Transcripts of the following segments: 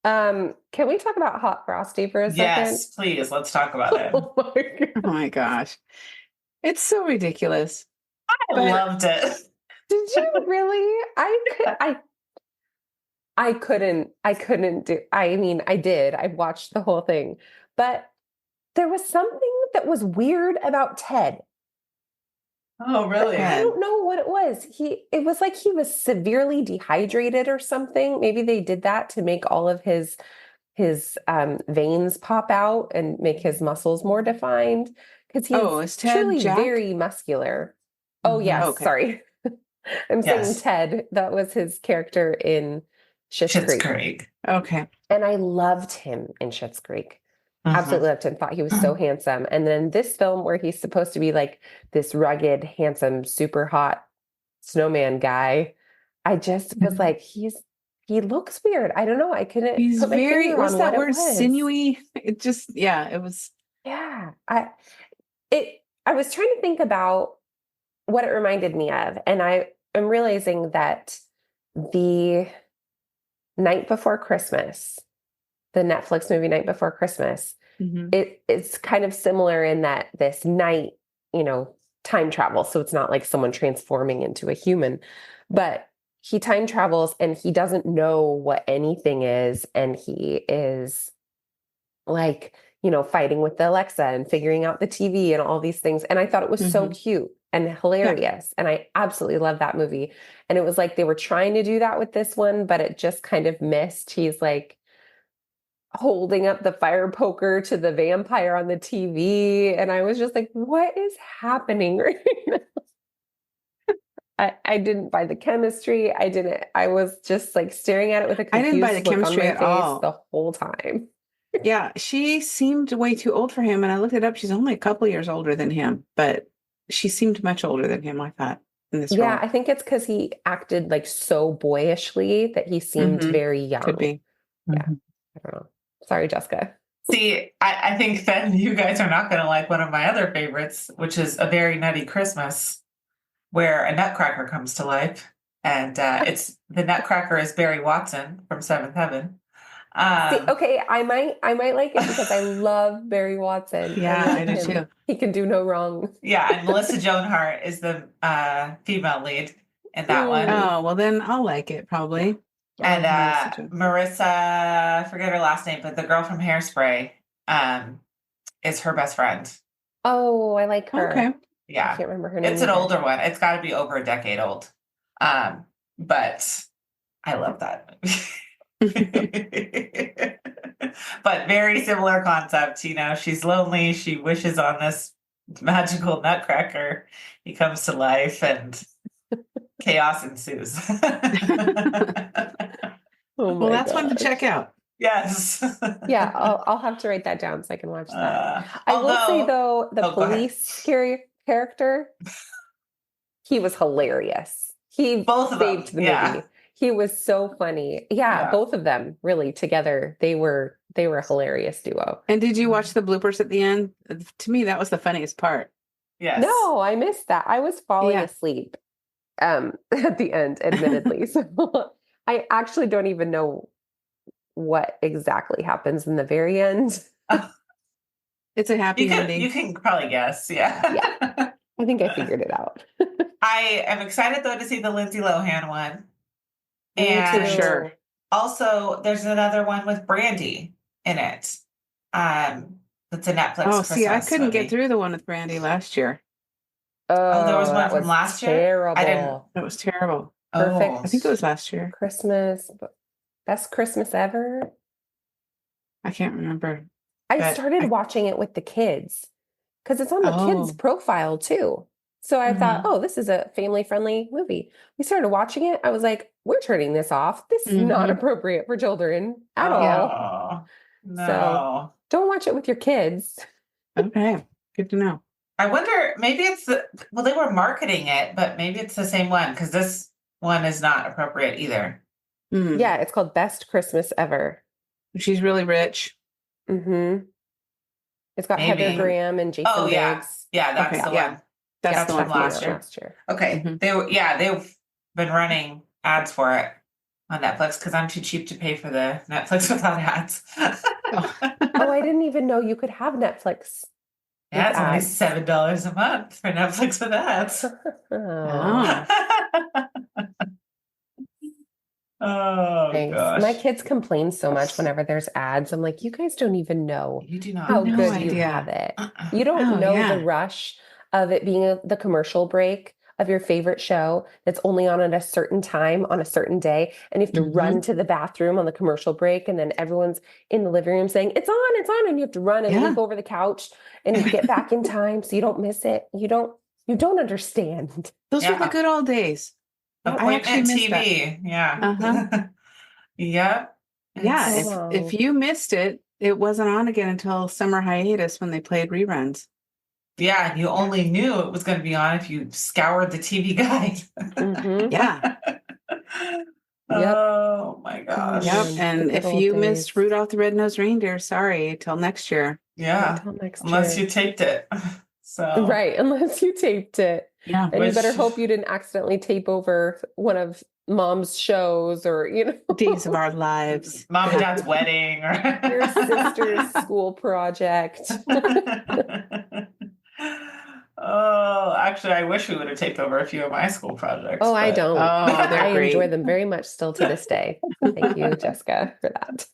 Can we talk about Hot Frosty for a second? Yes, please. Let's talk about it. Oh my Oh God. my gosh. It's so ridiculous. I But loved it. Did you really? I couldn't do, I mean, I did. I watched the whole thing, but there was something that was weird about Ted. Oh, But I really? Ted. don't know what it was. It was like he was severely dehydrated or something. Maybe they did that to make all of his veins pop out and make his muscles more defined because Oh, he's is Ted truly Jack? very muscular. Oh, Hmm. yes, Okay. sorry. I'm saying Yes. Ted. That was his character in Schitt's Schitt's Creek. Creek. Okay. And I loved him in Schitt's Creek. Hmm. Absolutely loved him. Thought he was so handsome. And then this film where he's supposed to be like this rugged, handsome, super hot snowman guy, I just was like, he looks weird. I don't know. I couldn't He's put my very, finger what's on what that it word? was. Sinewy. It just, yeah, it was. Yeah. I was trying to think about what it reminded me of, and I am realizing that the Night Before Christmas, the Netflix movie Night Before Christmas, Mhm. it's kind of similar in that this night, you know, time travel. So it's not like someone transforming into a human, but he time travels and he doesn't know what anything is. And he is like, fighting with the Alexa and figuring out the TV and all these things. And I thought it was so Mhm. cute and Yeah. hilarious. And I absolutely love that movie. And it was like they were trying to do that with this one, but it just kind of missed. He's like, holding up the fire poker to the vampire on the TV. And I was just like, what is happening right now? I didn't buy the chemistry. I was just like staring at it with a I didn't buy the confused look on chemistry my at face all. the whole time. Yeah, she seemed way too old for him. And I looked it up. She's only a couple years older than him, but she seemed much older than him, I thought, in this Yeah, role. I think it's because he acted like so boyishly that he seemed Hmm. very Could young. be. Yeah, Hmm. I don't know. Sorry, Jessica. See, I think then you guys are not going to like one of my other favorites, which is A Very Nutty Christmas, where a nutcracker comes to life. And it's the nutcracker is Barry Watson from Seventh Heaven. See, Um, okay, I might like it because I love Barry Watson. I Yeah, I love do him. too. He can do no wrong. yeah, and Melissa Joan Hart is the female lead in that one. Mm. Oh, well, then I'll like it probably. I And love Melissa Joan Hart. Marissa, I forget her last name, but the girl from Hairspray um, is her best friend. Oh, I like Okay. her. I Yeah. can't remember her name It's an either. older one. It's got to be over a decade old. But I love that movie. But very similar concept. She's lonely. She wishes on this magical nutcracker. He comes to life and chaos ensues. Oh Well, my that's one to check gosh. out. Yes. Yeah, I'll have to write that down so I can watch that. I will say Although, though, the oh, go ahead. police character, he was hilarious. He Both of them. saved the Yeah. movie. He was so funny. Yeah, Yeah. both of them really together. They were a hilarious duo. And did you watch the bloopers at the end? To me, that was the funniest part. Yes. No, I missed that. I was falling Yeah. asleep at the end, admittedly. So I actually don't even know what exactly happens in the very end. It's a happy You ending. can probably guess. Yeah. Yeah. I think I figured it out. I am excited though to see the Lindsay Lohan one. Me For And sure. too. also there's another one with Brandy in it. It's a Netflix Oh, see, I Christmas couldn't get movie. through the one with Brandy last year. Oh, there was Oh, one that from was last year? I didn't. terrible. That was terrible. Oh. I think it Perfect was last year. Christmas, best Christmas ever. I can't remember. I But started watching it with the kids because it's on the kids' oh, profile too. So I thought, Mhm. oh, this is a family-friendly movie. We started watching it. I was like, we're turning this off. This is not hmm, appropriate for children at yeah. all. Oh, So no. don't watch it with your kids. Okay. Good to know. I wonder, maybe well, they were marketing it, but maybe it's the same one because this one is not appropriate either. Hmm. Yeah, it's called Best Christmas Ever. She's really rich. Mm-hmm. It's got Heather Maybe. Graham and Oh, Jason yeah. Biggs. Yeah, that's Okay. the Yeah. one. That's Yeah, the That's one from that from came last last out year. year. last year. Okay. Hmm. They've been running ads for it. on Netflix because I'm too cheap to pay for the Netflix without ads. Oh. Oh, I didn't even know you could have Netflix with Yeah, it's only ads. $7 a month for Netflix with ads. Oh, Oh nice. My gosh. kids complain so much whenever there's ads. I'm like, you guys don't even know You do not. how No good you have idea. it. You don't Oh, know the yeah. rush of it being the commercial break of your favorite show that's only on at a certain time on a certain day. And you have to run to the bathroom on the commercial break. And then everyone's in the living room saying, it's on, it's on. And you have to run and Yeah. leap over the couch and get back in time so you don't miss it. You don't understand. Those were the Yeah. good old days. I actually Appointment missed that. TV. Yeah. Uh-huh. Yep. Yeah, So It's, if long. you missed it, it wasn't on again until summer hiatus when they played reruns. yeah, and you Yeah. only knew it was going to be on if you scoured the TV guide. Mm-hmm. Yeah. Yep. Oh my Oh gosh. Yep. man, the And good if old you days. missed Rudolph the Red-Nosed Reindeer, sorry, till next year. Yeah. Until next Unless year. you taped it. So, Right, unless you taped it. Yeah. And you better which, hope you didn't accidentally tape over one of mom's shows or, Days of our lives. mom and Yeah. dad's wedding your sister's or school project. Oh, actually, I wish we would have taped over a few of my school projects, Oh, I but don't. Oh, they're I enjoy great. them very much still to this day. Thank you, Jessica, for that.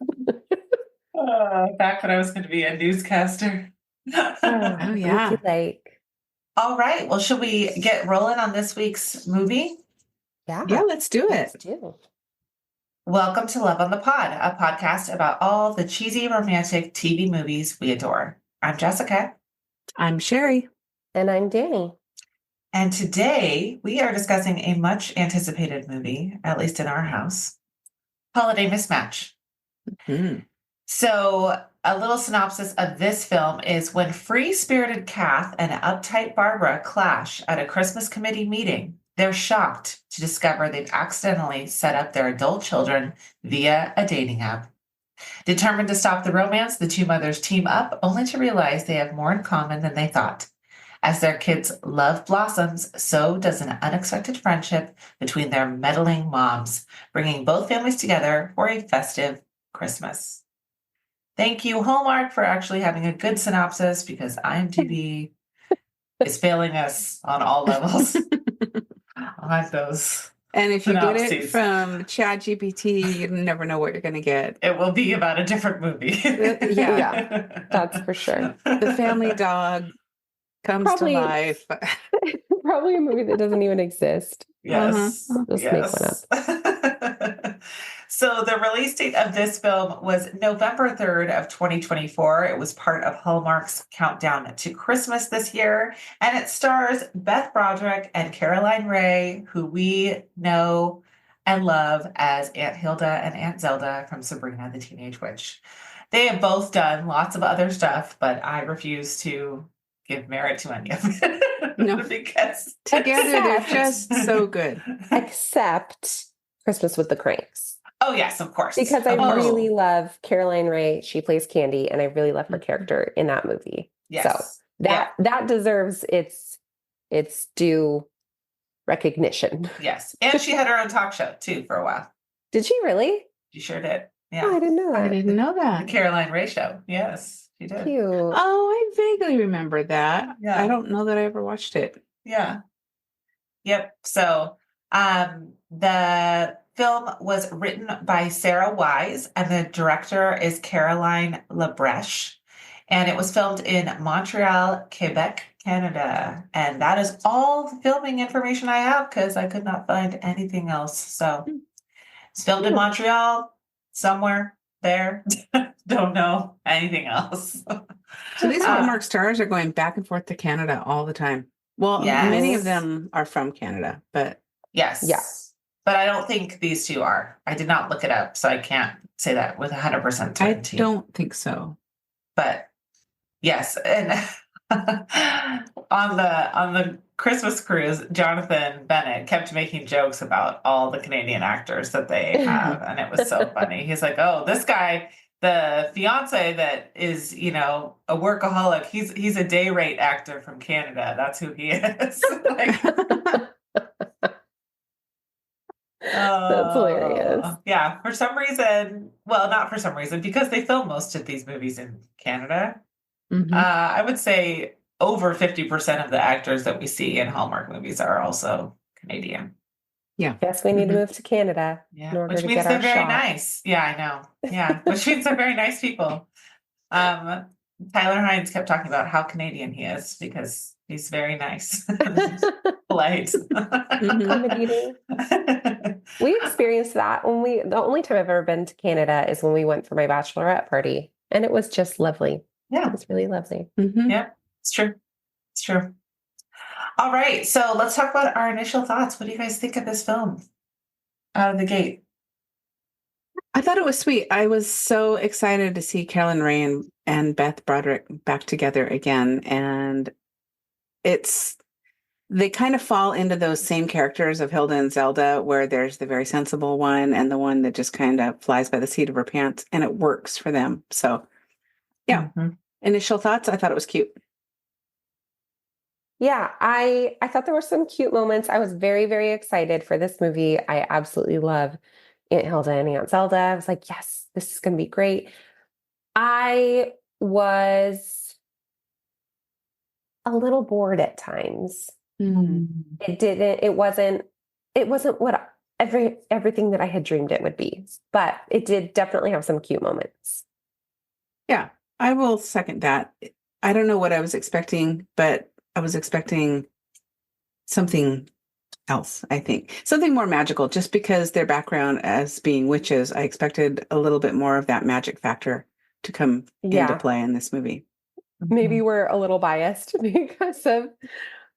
back when I was going to be a newscaster. Oh, yeah. Wookie Lake. All right. Well, should we get rolling on this week's movie? Yeah, Yeah, let's do let's it. do. Welcome to Love on the Pod, a podcast about all the cheesy romantic TV movies we adore. I'm Jessica. I'm Sherry. And I'm Danny. And today we are discussing a much anticipated movie, at least in our house, Holiday Mismatch. Mm. So, a little synopsis of this film is when free-spirited Kath and uptight Barbara clash at a Christmas committee meeting, they're shocked to discover they've accidentally set up their adult children via a dating app. Determined to stop the romance, the two mothers team up, only to realize they have more in common than they thought. As their kids' love blossoms, so does an unexpected friendship between their meddling moms, bringing both families together for a festive Christmas. Thank you, Hallmark, for actually having a good synopsis because IMDb is failing us on all levels on those And if you get it synopses. from ChatGPT, you never know what you're going to get. It will be about a different movie. Yeah. That's for sure. The family dog comes to Probably- life. Probably a movie that doesn't even exist. Yes. I'll just make one up. So the release date of this film was November 3rd of 2024. It was part of Hallmark's countdown to Christmas this year. And it stars Beth Broderick and Caroline Rhea, who we know and love as Aunt Hilda and Aunt Zelda from Sabrina the Teenage Witch. They have both done lots of other stuff, but I refuse to give merit to any of it. No. Because Together, they're just so good. Except Christmas with the Cranks. Oh, yes, of course. Because I Of course. really love Caroline Rhea. She plays Candy, and I really love her character in that movie. Yes. So that deserves its due recognition. Yes. And she had her own talk show, too, for a while. Did she really? She sure did. Oh, Yeah. I didn't know I that. didn't know The that. Caroline Rhea show. Yes, she did. Cute. Oh, I vaguely remember that. Yeah. I don't know that I ever watched it. Yeah. Yep. So the film was written by Sarah Wise, and the director is Caroline Labreche. And it was filmed in Montreal, Quebec, Canada. And that is all the filming information I have because I could not find anything else. So it's filmed in Montreal, somewhere there. Don't know anything else. So these Hallmark stars are going back and forth to Canada all the time. Well, Yes. many of them are from Canada, but Yes. Yeah. But I don't think these two are. I did not look it up, so I can't say that with 100% I certainty. don't think so. But yes, and on the Christmas cruise, Jonathan Bennett kept making jokes about all the Canadian actors that they have, and it was so funny. He's like, "Oh, this guy, the fiance that is, a workaholic. He's a day rate actor from Canada. That's who he is." Like, That's hilarious. Yeah, for some reason, well, not for some reason, because they film most of these movies in Canada. I would say over 50% of the actors that we see in Hallmark movies are also Canadian. Yeah. Guess we need to move to Canada in order Which to means get they're our very shot. nice. Yeah, I know. Yeah, which means they're very nice people. Tyler Hines kept talking about how Canadian he is because he's very nice, polite, Accommodating. We experienced that the only time I've ever been to Canada is when we went for my bachelorette party, and it was just lovely. Yeah, it was really lovely. Yeah, it's true. It's true. All right, so let's talk about our initial thoughts. What do you guys think of this film out of the gate? I thought it was sweet. I was so excited to see Carolyn Ray and Beth Broderick back together again. And they kind of fall into those same characters of Hilda and Zelda, where there's the very sensible one and the one that just kind of flies by the seat of her pants, and it works for them. So, yeah. Initial thoughts, I thought it was cute. Yeah, I thought there were some cute moments. I was very, very excited for this movie. I absolutely love Aunt Hilda and Aunt Zelda. I was like, yes, this is going to be great. I was a little bored at times. It wasn't what everything that I had dreamed it would be, but it did definitely have some cute moments. Yeah, I will second that. I don't know what I was expecting, but I was expecting something else, I think. Something more magical, just because their background as being witches, I expected a little bit more of that magic factor to come into play in this movie. Maybe we're a little biased because of,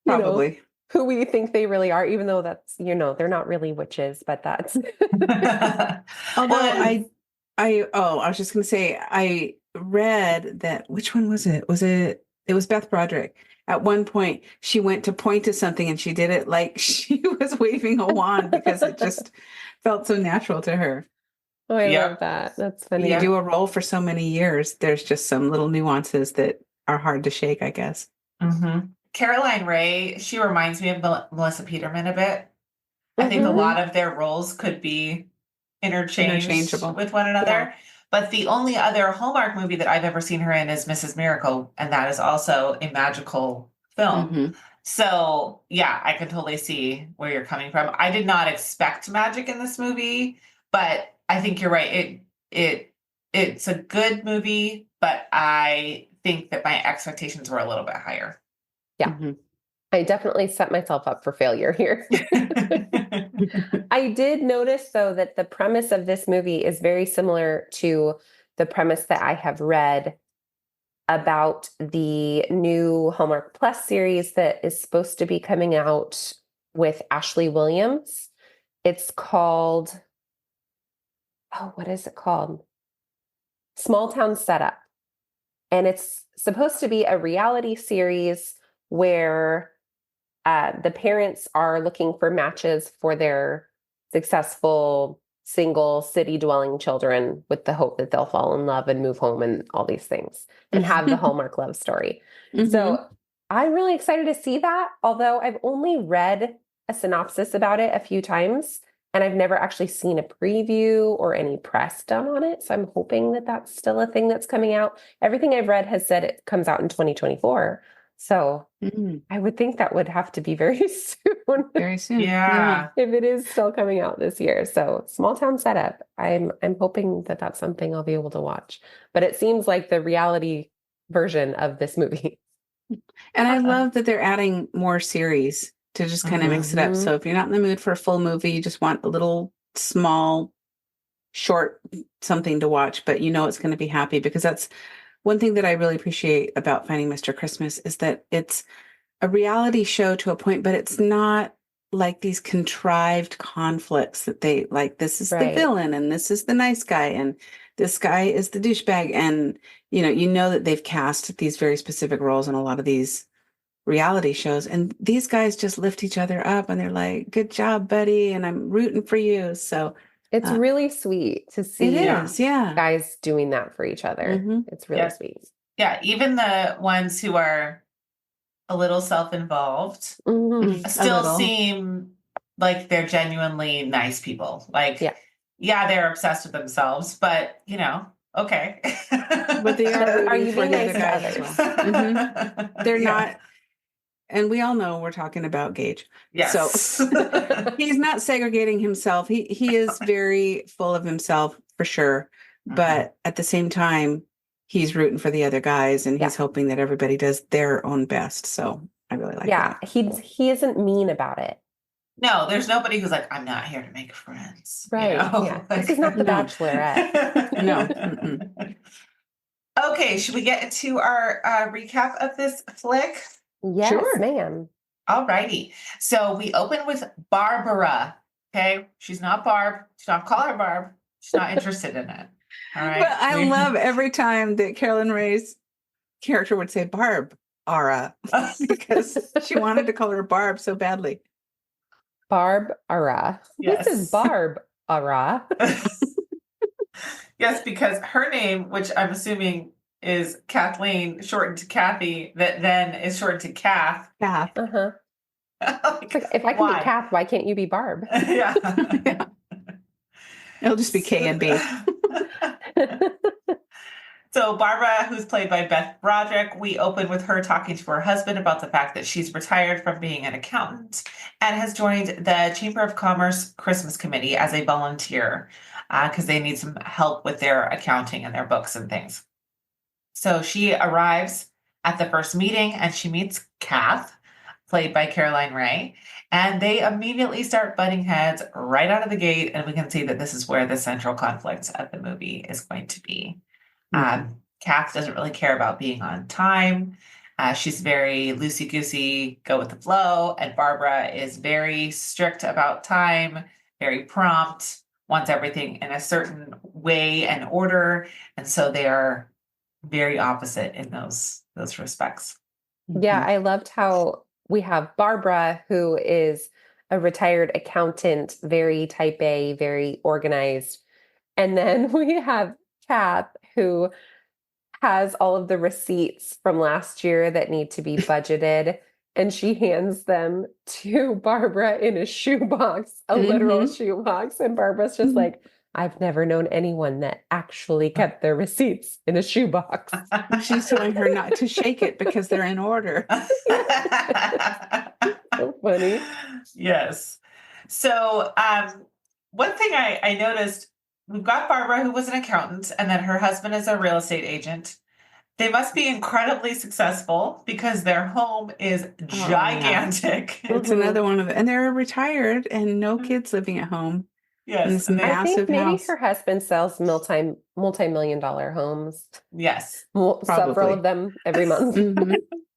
Probably. who we think they really are, even though that's, they're not really witches, but that's. Although I was just going to say, I read that, which one was it? It was Beth Broderick. At one point, she went to point to something and she did it like she was waving a wand because it just felt so natural to her. Oh, I love that. That's funny. You do a role for so many years, there's just some little nuances that are hard to shake, I guess. Caroline Ray, she reminds me of Melissa Peterman a bit. I think a lot of their roles could be interchangeable with one another. Yeah. But the only other Hallmark movie that I've ever seen her in is Mrs. Miracle, and that is also a magical film. So, yeah, I can totally see where you're coming from. I did not expect magic in this movie, but I think you're right. It's a good movie, but I think that my expectations were a little bit higher. Yeah. I definitely set myself up for failure here. I did notice, though, that the premise of this movie is very similar to the premise that I have read about the new Hallmark Plus series that is supposed to be coming out with Ashley Williams. It's called, what is it called? Small Town Setup. And it's supposed to be a reality series where the parents are looking for matches for their successful single city dwelling children with the hope that they'll fall in love and move home and all these things and have the Hallmark love story. So I'm really excited to see that, although I've only read a synopsis about it a few times and I've never actually seen a preview or any press done on it. So I'm hoping that that's still a thing that's coming out. Everything I've read has said it comes out in 2024. So I would think that would have to be very soon. Very soon. Yeah. If it is still coming out this year. So Small Town Setup. I'm hoping that that's something I'll be able to watch. But it seems like the reality version of this movie. And I love that they're adding more series to just kind of mix it up. So if you're not in the mood for a full movie, you just want a little small, short something to watch, but it's going to be happy, because that's one thing that I really appreciate about Finding Mr. Christmas is that it's a reality show to a point, but it's not like these contrived conflicts that they like. This is the villain and this is the nice guy and this guy is the douchebag. And, you know that they've cast these very specific roles in a lot of these reality shows. And these guys just lift each other up and they're like, good job, buddy. And I'm rooting for you. So it's really sweet to see guys doing that for each other. It's really sweet. Yeah, even the ones who are a little self-involved still seem like they're genuinely nice people. Like, yeah, they're obsessed with themselves, but okay. But they are Are rooting you for being the nice other to guys as others? well. They're not, and we all know we're talking about Gage. Yes. So he's not segregating himself. He is very full of himself for sure. But at the same time, he's rooting for the other guys and he's hoping that everybody does their own best. So I really like that. He isn't mean about it. No, there's nobody who's like, I'm not here to make friends. Right. Yeah. This is not The Bachelorette. No. Mm-mm. Okay, should we get into our recap of this flick? Yes, Sure. ma'am. All righty. So we open with Barbara. Okay. She's not Barb. She's not call her Barb. She's not interested in it. All right. But I love every time that Carolyn Ray's character would say Barb Ara because she wanted to call her Barb so badly. Barb-ara. Yes. This is Barb-ara. Yes, because her name, which I'm assuming is Kathleen, shortened to Kathy, that then is shortened to Kath. Kath. Uh-huh. Like, if I can be Kath, why can't you be Barb? Yeah. It'll just be K and B. So Barbara, who's played by Beth Broderick, we open with her talking to her husband about the fact that she's retired from being an accountant and has joined the Chamber of Commerce Christmas Committee as a volunteer because they need some help with their accounting and their books and things. So she arrives at the first meeting and she meets Kath, played by Caroline Rhea, and they immediately start butting heads right out of the gate. And we can see that this is where the central conflict of the movie is going to be. Kath doesn't really care about being on time. She's very loosey-goosey, go with the flow. And Barbara is very strict about time, very prompt, wants everything in a certain way and order. And so they are very opposite in those respects. Yeah, I loved how we have Barbara, who is a retired accountant, very type A, very organized. And then we have Kath, who has all of the receipts from last year that need to be budgeted. And she hands them to Barbara in a shoebox, a literal shoebox. And Barbara's just like, I've never known anyone that actually kept their receipts in a shoebox. She's telling her not to shake it because they're in order. So funny. Yes. So one thing I noticed, we've got Barbara, who was an accountant, and then her husband is a real estate agent. They must be incredibly successful because their home is gigantic. It's another one of it. And they're retired and no kids living at home. Yes. I think maybe her husband sells multi-million-dollar homes. Yes. Several of them every month.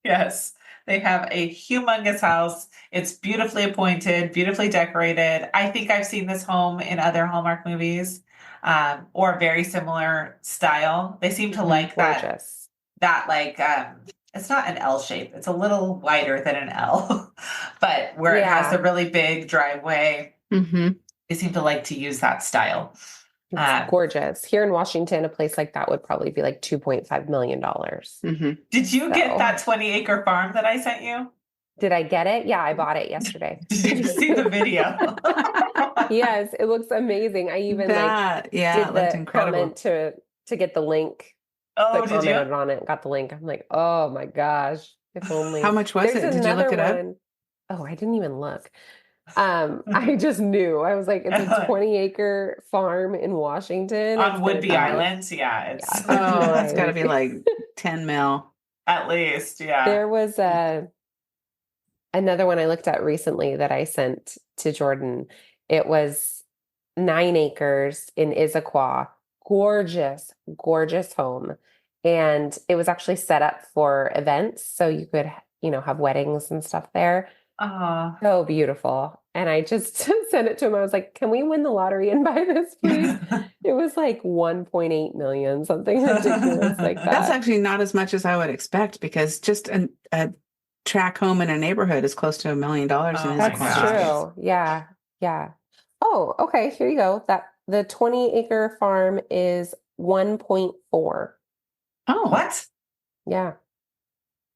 Yes. They have a humongous house. It's beautifully appointed, beautifully decorated. I think I've seen this home in other Hallmark movies or very similar style. They seem to like that like, it's not an L shape. It's a little wider than an L, but where it has a really big driveway. They seem to like to use that style. It's gorgeous. Here in Washington, a place like that would probably be like $2.5 million. Did you get that 20-acre farm that I sent you? Did I get it? Yeah, I bought it yesterday. Did you see the video? Yes, it looks amazing. I even did the comment to get the link. Oh, did you? Commented on it, got the link. I'm like, oh my gosh, if only. How much was it? Did you look it up? Oh, I didn't even look. I just knew. I was like, it's a 20-acre farm in Washington. On Whidbey Island. Yeah. It's it's got to be like 10 mil. At least, yeah. There was another one I looked at recently that I sent to Jordan. It was 9 acres in Issaquah. Gorgeous, gorgeous home. And it was actually set up for events. So you could, have weddings and stuff there. So beautiful. And I just sent it to him. I was like, can we win the lottery and buy this, please? It was like 1.8 million, something ridiculous like that. That's actually not as much as I would expect because just a track home in a neighborhood is close to $1 million. That's true. Yeah. Yeah. Oh, okay. Here you go. The 20-acre farm is 1.4. Oh, what? Yeah.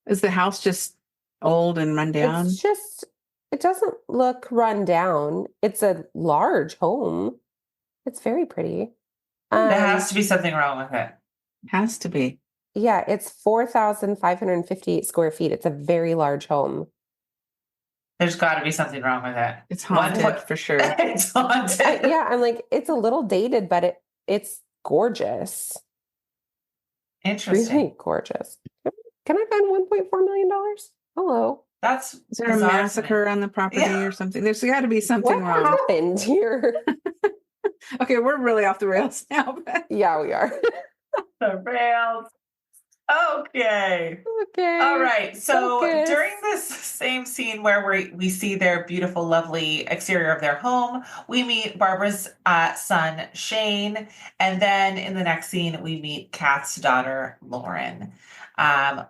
Is the house just old and run down? It's just It doesn't look run down. It's a large home. It's very pretty. There has to be something wrong with it. Has to be. Yeah, it's 4,558 square feet. It's a very large home. There's got to be something wrong with it. It's haunted for sure. It's haunted. Yeah, I'm like, it's a little dated, but it's gorgeous. Interesting. Really gorgeous. Can I find $1.4 million? Hello. Is there a massacre on the property or something? There's got to be something wrong. What happened here? Okay, we're really off the rails now. Yeah, we are. The rails. Okay. All right. So during this same scene where we see their beautiful, lovely exterior of their home, we meet Barbara's son, Shane. And then in the next scene, we meet Kath's daughter, Lauren.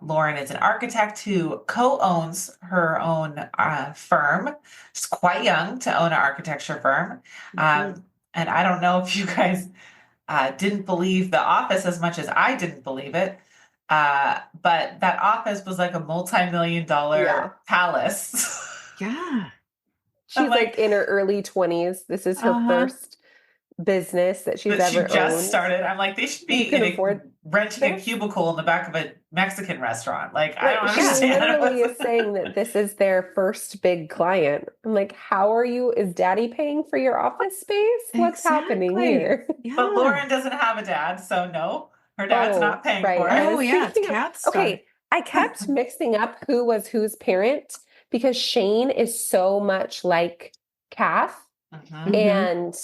Lauren is an architect who co-owns her own firm. She's quite young to own an architecture firm. And I don't know if you guys didn't believe The Office as much as I didn't believe it. But that office was like a multi-million-dollar palace. Yeah. She's like in her early 20s. This is her first business that she's ever just owned. started. I'm like, they should be renting a cubicle in the back of a Mexican restaurant. Like, I don't understand. She literally is saying that this is their first big client. I'm like, how are you? Is daddy paying for your office space? What's happening here? Yeah. But Lauren doesn't have a dad, so no. Her dad's not paying for it. Oh, yeah, it's Kath's son. Okay, I kept mixing up who was whose parent because Shane is so much like Kath and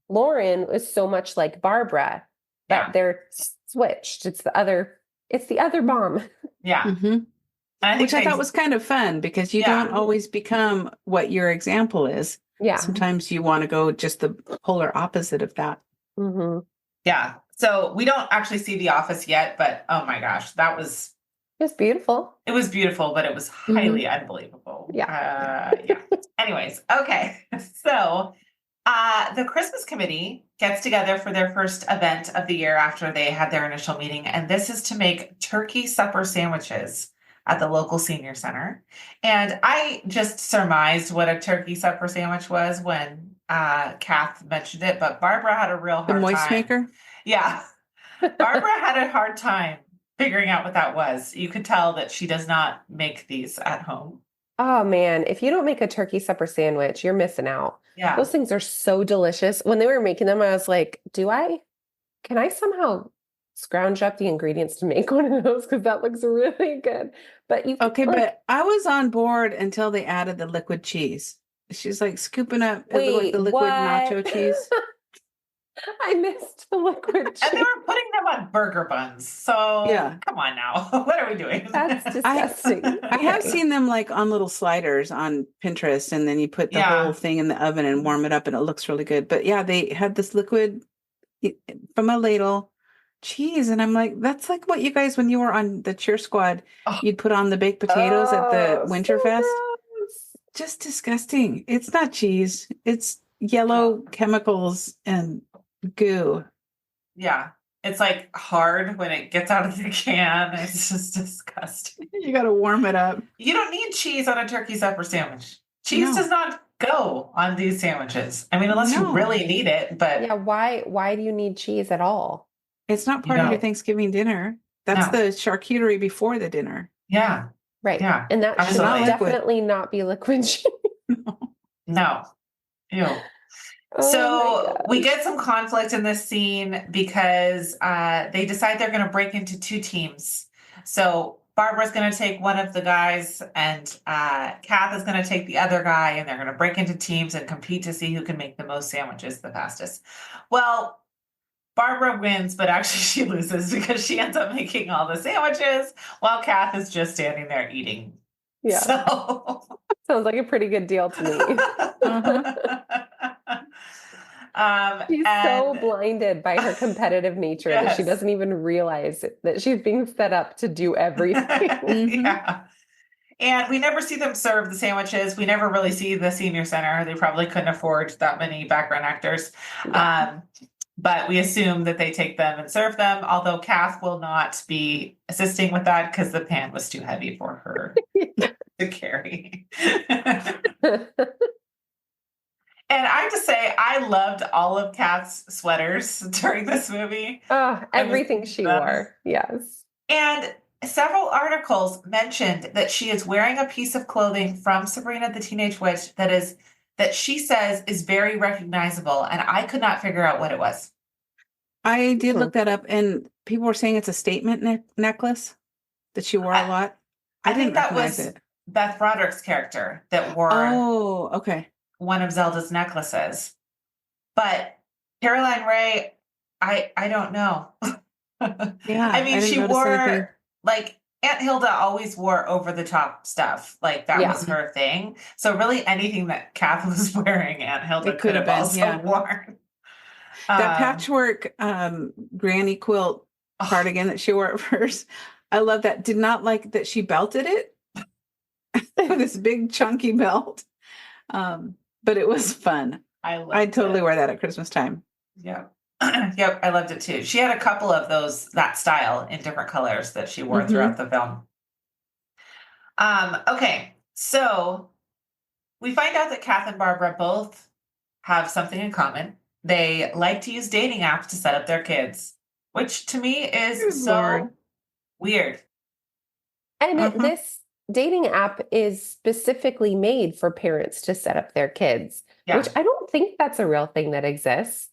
Lauren is so much like Barbara that they're switched. It's the other mom. Yeah. Which I thought was kind of fun because you don't always become what your example is. Yeah. Sometimes you want to go just the polar opposite of that. Yeah. So we don't actually see The Office yet, but oh my gosh, it's beautiful. It was beautiful, but it was highly unbelievable. Yeah. Anyways, okay. So the Christmas committee gets together for their first event of the year after they had their initial meeting. And this is to make turkey supper sandwiches at the local senior center. And I just surmised what a turkey supper sandwich was when Kath mentioned it, but Barbara had a real hard time. The moist maker? Yeah. Barbara had a hard time figuring out what that was. You could tell that she does not make these at home. Oh man, if you don't make a turkey supper sandwich, you're missing out. Yeah. Those things are so delicious. When they were making them, I was like, can I somehow scrounge up the ingredients to make one of those? Because that looks really good. But but I was on board until they added the liquid cheese. She's like scooping up the liquid nacho cheese. I missed the liquid cheese. And they were putting them on burger buns. So come on now. What are we doing? That's disgusting. I have seen them like on little sliders on Pinterest, and then you put the whole thing in the oven and warm it up and it looks really good. But yeah, they had this liquid from a ladle cheese. And I'm like, that's like what you guys, when you were on the cheer squad, you'd put on the baked potatoes at the Winterfest. Just disgusting. It's not cheese. It's yellow chemicals and goo. Yeah. It's like hard when it gets out of the can. It's just disgusting. You got to warm it up. You don't need cheese on a turkey supper sandwich. Cheese does not go on these sandwiches. I mean, unless you really need it, but yeah, why do you need cheese at all? It's not part of your Thanksgiving dinner. That's the charcuterie before the dinner. Yeah. Right. Yeah. And that should definitely not be liquid cheese. No. Ew. So we get some conflict in this scene because they decide they're going to break into two teams. So Barbara's going to take one of the guys and Kath is going to take the other guy, and they're going to break into teams and compete to see who can make the most sandwiches the fastest. Well, Barbara wins, but actually she loses because she ends up making all the sandwiches while Kath is just standing there eating. Yeah. So sounds like a pretty good deal to me. She's so blinded by her competitive nature that she doesn't even realize that she's being set up to do everything. Yeah. And we never see them serve the sandwiches. We never really see the senior center. They probably couldn't afford that many background actors. But we assume that they take them and serve them, although Kath will not be assisting with that because the pan was too heavy for her. to carry. And I have to say, I loved all of Kath's sweaters during this movie. Oh, everything was, she wore. Yes. And several articles mentioned that she is wearing a piece of clothing from Sabrina the Teenage Witch that she says is very recognizable, and I could not figure out what it was. I did look that up, and people were saying it's a statement necklace that she wore a lot. I didn't think that recognize was it. Beth Broderick's character that wore okay. one of Zelda's necklaces. But Caroline Rhea, I don't know. Yeah, I mean, I didn't she notice anything. wore, like, Aunt Hilda always wore over the top stuff. Like, that was her thing. So really anything that Kath was wearing, Aunt Hilda It could have been, also worn. That patchwork granny quilt cardigan that she wore at first, I love that. Did not like that she belted it with this big chunky belt. But it was fun. I'd totally wear that at Christmas time. Yep. Yep, I loved it too. She had a couple of that style in different colors that she wore throughout the film. Okay, so we find out that Kath and Barbara both have something in common. They like to use dating apps to set up their kids, which to me is so weird. And this dating app is specifically made for parents to set up their kids, which I don't think that's a real thing that exists.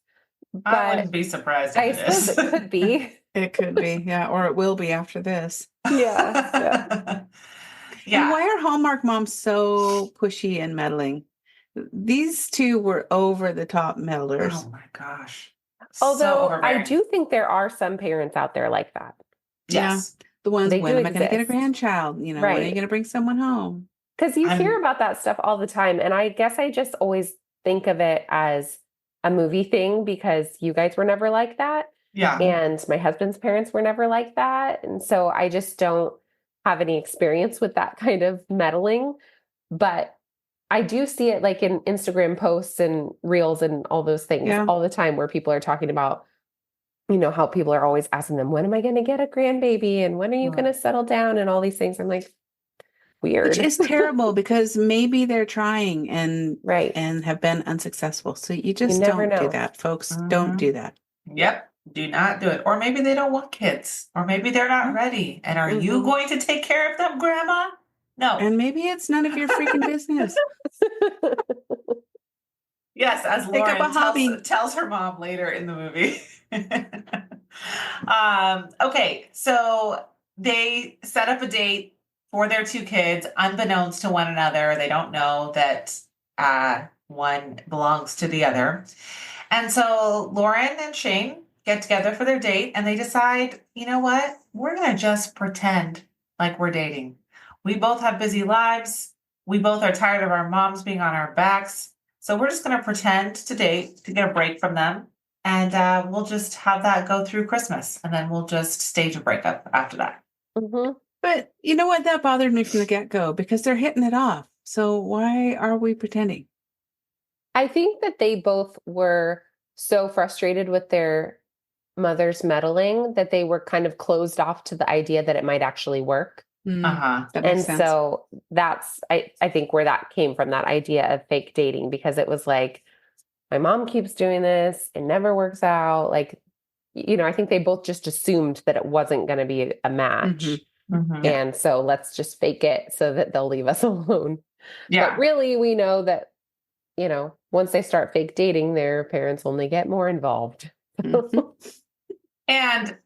But I wouldn't be surprised if it is. It could be. It could be, yeah, or it will be after this. Yeah. And why are Hallmark moms so pushy and meddling? These two were over the top meddlers. Oh my gosh. Although I do think there are some parents out there like that. Yes. Yeah. The ones, when am I going to get a grandchild? You know, when are you going to bring someone home? Because you hear about that stuff all the time. And I guess I just always think of it as a movie thing because you guys were never like that. Yeah. And my husband's parents were never like that. And so I just don't have any experience with that kind of meddling. But I do see it like in Instagram posts and reels and all those things all the time where people are talking about, you know, how people are always asking them, when am I going to get a grandbaby? And when are you going to settle down? And all these things. I'm like, weird. Which is terrible because maybe they're trying and have been unsuccessful. So you just don't do that, folks. Don't do that. Yep. Do not do it. Or maybe they don't want kids. Or maybe they're not ready. And are you going to take care of them, Grandma? No. And maybe it's none of your freaking business. Yes, as Lauren tells her mom later in the movie. Okay, so they set up a date for their two kids, unbeknownst to one another. They don't know that one belongs to the other. And so Lauren and Shane get together for their date and they decide, you know what? We're going to just pretend like we're dating. We both have busy lives. We both are tired of our moms being on our backs. So we're just going to pretend to date to get a break from them. And we'll just have that go through Christmas. And then we'll just stage a breakup after that. But you know what? That bothered me from the get-go because they're hitting it off. So why are we pretending? I think that they both were so frustrated with their mother's meddling that they were kind of closed off to the idea that it might actually work. That makes sense. So that's, I think where that came from, that idea of fake dating, because it was like, my mom keeps doing this. It never works out. Like, you know, I think they both just assumed that it wasn't going to be a match. And so let's just fake it so that they'll leave us alone. Yeah. But really, we know that, you know, once they start fake dating, their parents only get more involved. And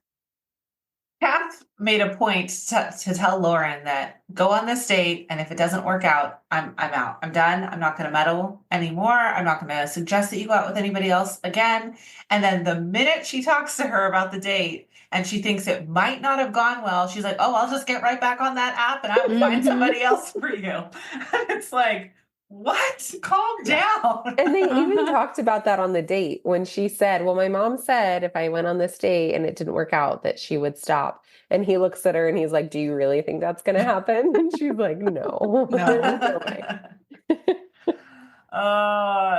Kath made a point to tell Lauren that go on this date, and if it doesn't work out, I'm out. I'm done. I'm not going to meddle anymore. I'm not going to suggest that you go out with anybody else again. And then the minute she talks to her about the date and she thinks it might not have gone well, she's like, oh, I'll just get right back on that app and I will find somebody else for you. And it's like, what? Calm down. And they even talked about that on the date when she said, well, my mom said if I went on this date and it didn't work out that she would stop. And he looks at her and he's like, do you really think that's going to happen? And she's like, no. No way.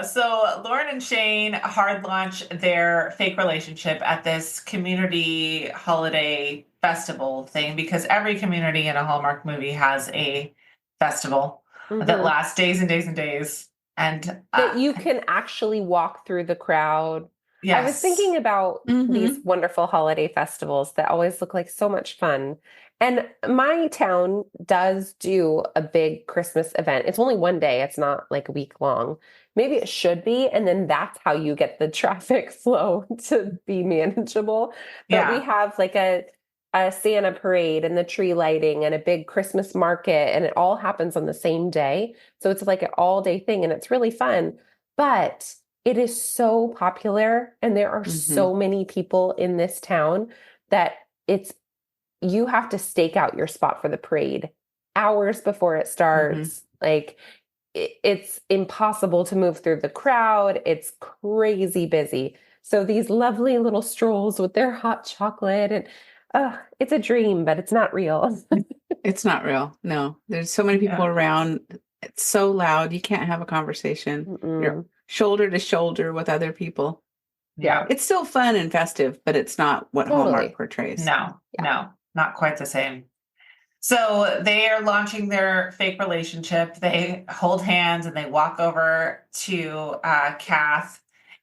So Lauren and Shane hard launch their fake relationship at this community holiday festival thing, because every community in a Hallmark movie has a festival that lasts days and days and days. And that you can actually walk through the crowd. yes. I was thinking about these wonderful holiday festivals that always look like so much fun. And my town does do a big Christmas event. It's only one day. It's not like a week long. Maybe it should be. And then that's how you get the traffic flow to be manageable. But we have like a Santa parade and the tree lighting and a big Christmas market, and it all happens on the same day. So it's like an all day thing, and it's really fun. But it is so popular, and there are so many people in this town that you have to stake out your spot for the parade hours before it starts. Like it's impossible to move through the crowd. It's crazy busy. So these lovely little strolls with their hot chocolate and it's a dream, but it's not real. It's not real. No, there's so many people around. It's so loud. You can't have a conversation. You're shoulder to shoulder with other people. Yeah. It's still fun and festive, but it's not what Hallmark portrays. No, not quite the same. So they are launching their fake relationship. They hold hands and they walk over to Kath.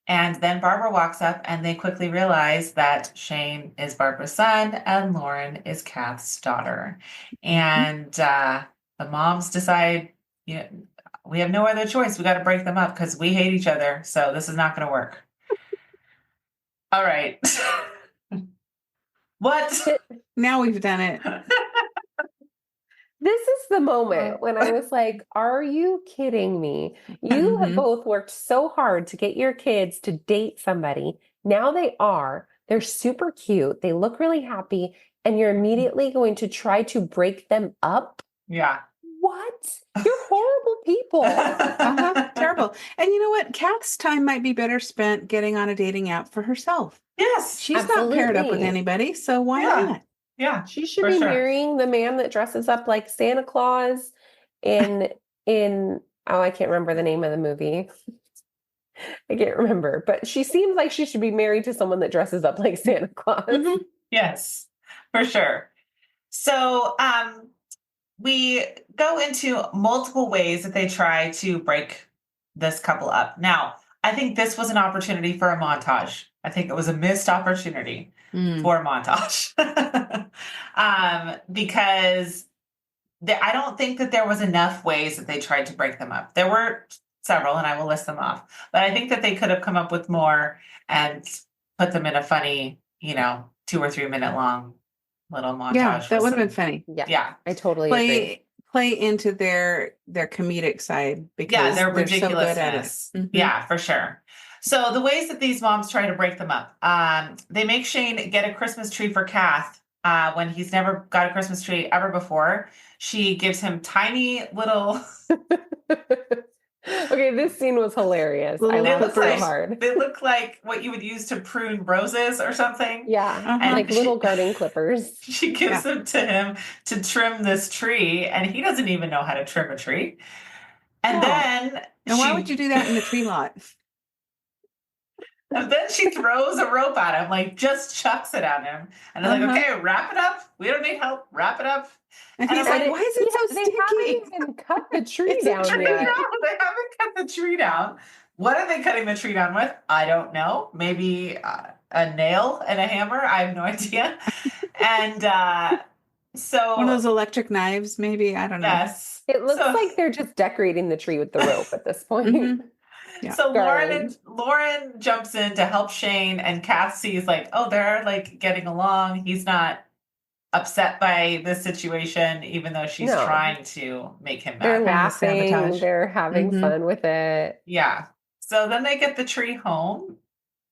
And then Barbara walks up and they quickly realize that Shane is Barbara's son and Lauren is Kath's daughter. And the moms decide, we have no other choice. We got to break them up because we hate each other. So this is not going to work. All right. What? Now we've done it. This is the moment when I was like, are you kidding me? You have both worked so hard to get your kids to date somebody. Now they are. They're super cute. They look really happy. And you're immediately going to try to break them up? Yeah. What? You're horrible people. Terrible. And you know what? Kath's time might be better spent getting on a dating app for herself. Yes. She's not paired up with anybody. So why not? Yeah, she should be marrying the man that dresses up like Santa Claus in I can't remember the name of the movie. I can't remember, but she seems like she should be married to someone that dresses up like Santa Claus. Yes, for sure. So we go into multiple ways that they try to break this couple up. Now, I think this was an opportunity for a montage. I think it was a missed opportunity for a montage. Because I don't think that there was enough ways that they tried to break them up. There were several, and I will list them off. But I think that they could have come up with more and put them in a funny, 2 or 3 minute long little montage. Yeah, that would have been funny. Yeah, I totally agree. Play into their comedic side because their they're so good at it. Yeah, for sure. So the ways that these moms try to break them up, they make Shane get a Christmas tree for Kath when he's never got a Christmas tree ever before. She gives him tiny little... Okay, this scene was hilarious. I laughed so hard. They look like what you would use to prune roses or something. Yeah, and like little garden clippers. She gives them to him to trim this tree, and he doesn't even know how to trim a tree. And then... And why would you do that in the tree lot? And then she throws a rope at him, like just chucks it at him. And I'm like, okay, wrap it up. We don't need help. Wrap it up. And he's like, why is it so sticky? They haven't even cut the tree down yet. They haven't cut the tree down. What are they cutting the tree down with? I don't know. Maybe a nail and a hammer. I have no idea. And so... One of those electric knives, maybe? I don't know. Yes. It looks like they're just decorating the tree with the rope at this point. Yeah. So Lauren jumps in to help Shane, and Kath sees like, oh, they're like getting along. He's not upset by this situation, even though she's trying to make him mad. They're laughing. They're having fun with it. Yeah. So then they get the tree home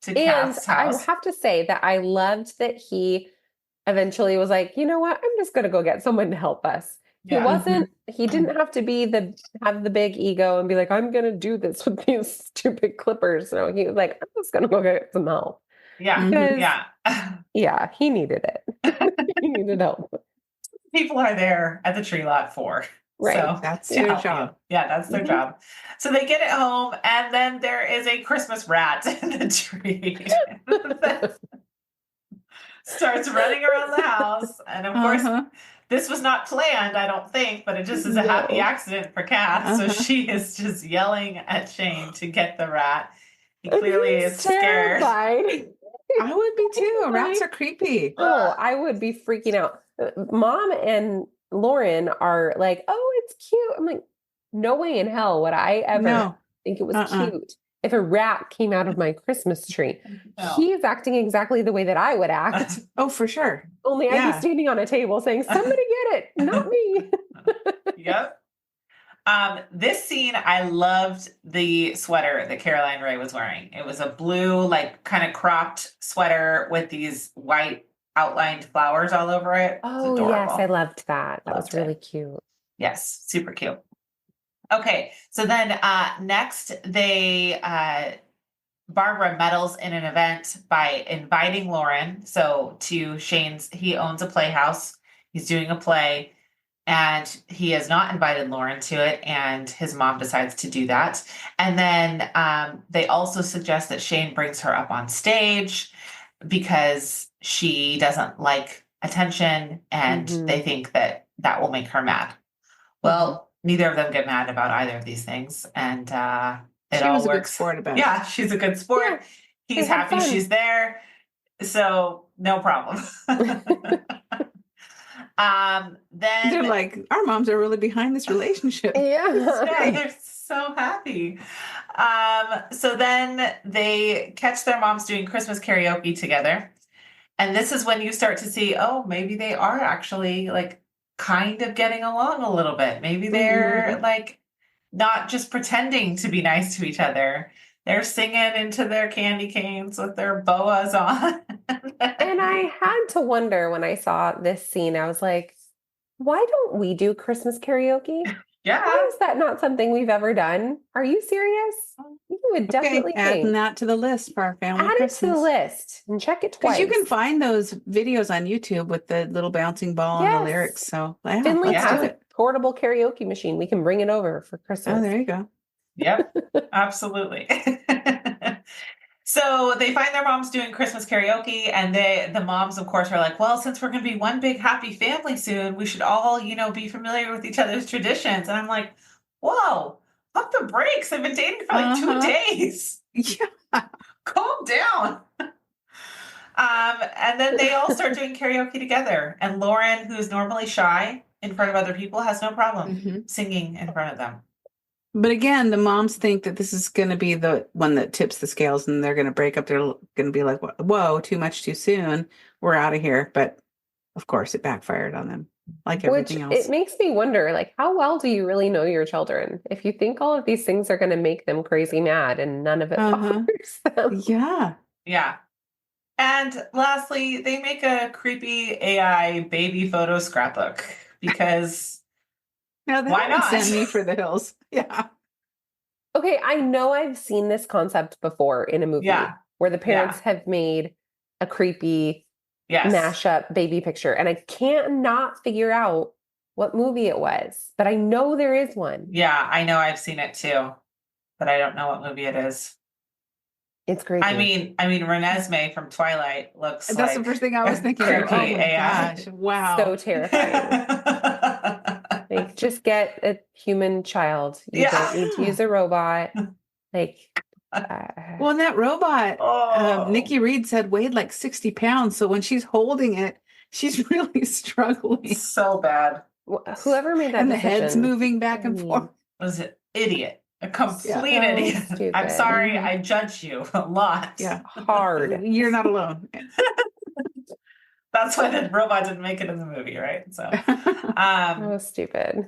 to Kath's house. I have to say that I loved that he eventually was like, you know what? I'm just going to go get someone to help us. Yeah. He didn't have to have the big ego and be like, I'm going to do this with these stupid clippers. No, he was like, I'm just going to go get some help. Yeah. Yeah, he needed it. He needed help. People are there at the tree lot for. Right. So that's their job. Yeah, that's their job. So they get it home, and then there is a Christmas rat in the tree. starts running around the house. And of course, this was not planned, I don't think, but it just is a happy accident for Kath. So she is just yelling at Shane to get the rat. He clearly is terrified. scared. I would be too. Rats are creepy. Oh, I would be freaking out. Mom and Lauren are like, oh, it's cute. I'm like, no way in hell would I ever think it was cute if a rat came out of my Christmas tree. No. He is acting exactly the way that I would act. Oh, for sure. Only I'd be standing on a table saying, somebody get it, not me. Yep. This scene, I loved the sweater that Caroline Rhea was wearing. It was a blue, like kind of cropped sweater with these white outlined flowers all over it. Oh, yes, I loved that. That was really cute. Yes, super cute. Okay, so then next Barbara meddles in an event by inviting Lauren. So to Shane's, he owns a playhouse. He's doing a play. And he has not invited Lauren to it, and his mom decides to do that. And then they also suggest that Shane brings her up on stage because she doesn't like attention, and they think that that will make her mad. Well, neither of them get mad about either of these things, and it all works. She was a good sport about it. Yeah, she's a good sport. Yeah, he's happy she's there, so no problem. Then they're like, our moms are really behind this relationship. Yeah, they're so happy. So then they catch their moms doing Christmas karaoke together. And this is when you start to see, oh, maybe they are actually like kind of getting along a little bit. Maybe they're like not just pretending to be nice to each other. They're singing into their candy canes with their boas on. And I had to wonder when I saw this scene, I was like, why don't we do Christmas karaoke? Yeah. Why is that not something we've ever done? Are you serious? You would definitely adding that to the list for our family Add Christmas. it to the list and check it twice. Because you can find those videos on YouTube with the little bouncing ball and the lyrics. So Finley has a portable karaoke machine. We can bring it over for Christmas. Oh, there you go. Yep, absolutely. So they find their moms doing Christmas karaoke, and the moms, of course, are like, well, since we're going to be one big happy family soon, we should all, be familiar with each other's traditions. And I'm like, whoa, pump the brakes. They've been dating for like 2 days. Yeah. Calm down. And then they all start doing karaoke together. And Lauren, who's normally shy in front of other people, has no problem singing in front of them. But again, the moms think that this is going to be the one that tips the scales, and they're going to break up. They're going to be like, whoa, too much too soon. We're out of here. But of course, it backfired on them like everything else. It makes me wonder, like, how well do you really know your children? If you think all of these things are going to make them crazy mad and none of it bothers them. Yeah. Yeah. And lastly, they make a creepy AI baby photo scrapbook because now that why not? Send me for the hills. Yeah. Okay, I know I've seen this concept before in a movie where the parents have made a creepy mashup baby picture, and I can't not figure out what movie it was, but I know there is one. Yeah, I know I've seen it too, but I don't know what movie it is. It's crazy. I mean, Renesmee from Twilight looks That's like the first thing I was thinking. Creepy oh my AI. gosh. Wow. So terrifying. Like, just get a human child. You don't need to use a robot. Like, well, and that robot, Nikki Reed said weighed like 60 pounds. So when she's holding it, she's really struggling. So bad. Whoever made that and decision, the head's moving back and forth. Was an idiot. A complete idiot. Stupid. I'm sorry, I judge you a lot. Yeah. Hard. You're not alone. That's why the robot didn't make it in the movie, right? So that was stupid.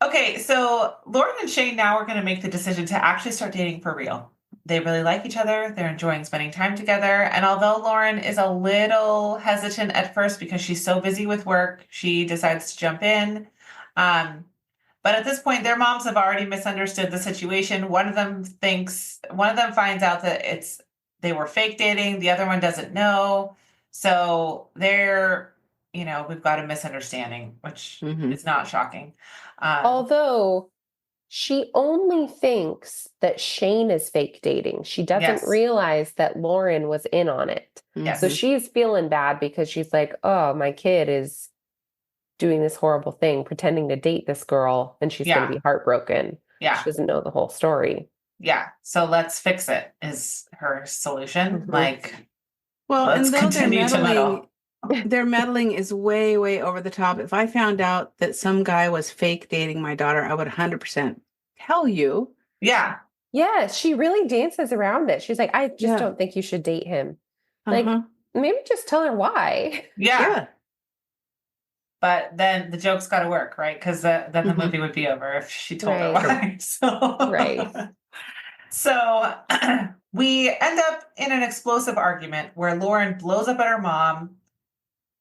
Okay, so Lauren and Shane now are going to make the decision to actually start dating for real. They really like each other. They're enjoying spending time together. And although Lauren is a little hesitant at first because she's so busy with work, she decides to jump in. But at this point, their moms have already misunderstood the situation. One of them finds out that they were fake dating. The other one doesn't know. So we've got a misunderstanding, which is not shocking. Although she only thinks that Shane is fake dating. She doesn't Yes. realize that Lauren was in on it. Yes. So she's feeling bad because she's like, oh, my kid is doing this horrible thing, pretending to date this girl, and she's going to be heartbroken. Yeah. She doesn't know the whole story. Yeah. So let's fix it is her solution. Like, well, let's and though continue to meddle. Their meddling is way, way over the top. If I found out that some guy was fake dating my daughter, I would 100% tell you. Yeah. Yeah, she really dances around it. She's like, I just don't think you should date him. Like, maybe just tell her why. Yeah. But then the joke's got to work, right? Because then the movie would be over if she told her why. So we end up in an explosive argument where Lauren blows up at her mom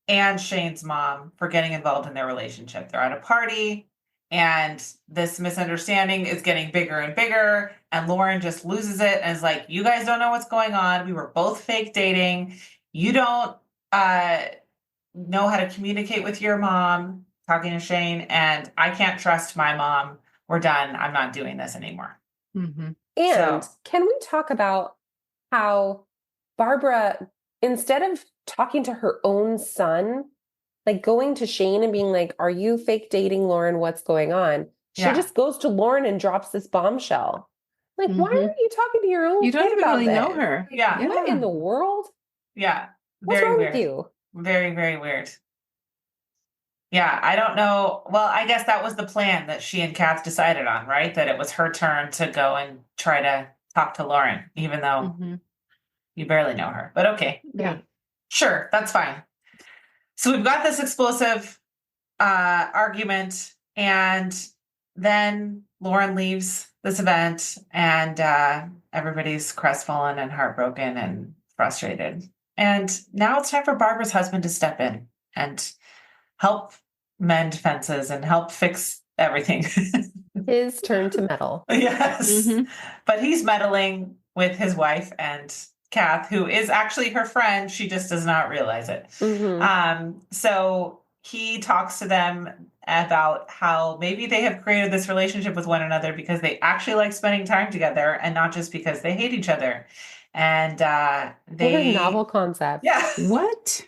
and Shane's mom for getting involved in their relationship. They're at a party, and this misunderstanding is getting bigger and bigger. And Lauren just loses it and is like, you guys don't know what's going on. We were both fake dating. You don't know how to communicate with your mom, talking to Shane, and I can't trust my mom. We're done. I'm not doing this anymore. And can we talk about how Barbara, instead of talking to her own son, like going to Shane and being like, are you fake dating Lauren? What's going on? She just goes to Lauren and drops this bombshell. Like, why are you talking to your own You don't kid even about really this? know her. What in the world? Yeah. What's wrong with you? Very, very weird. Yeah, I don't know. Well, I guess that was the plan that she and Kath decided on, right? That it was her turn to go and try to talk to Lauren, even though you barely know her. But okay. Yeah. Sure, that's fine. So we've got this explosive argument, and then Lauren leaves this event, and everybody's crestfallen and heartbroken and frustrated. And now it's time for Barbara's husband to step in and help mend fences and help fix everything. His turn to meddle. Yes. But he's meddling with his wife and Kath, who is actually her friend. She just does not realize it. So he talks to them about how maybe they have created this relationship with one another because they actually like spending time together and not just because they hate each other. And what a novel concept. Yeah. What?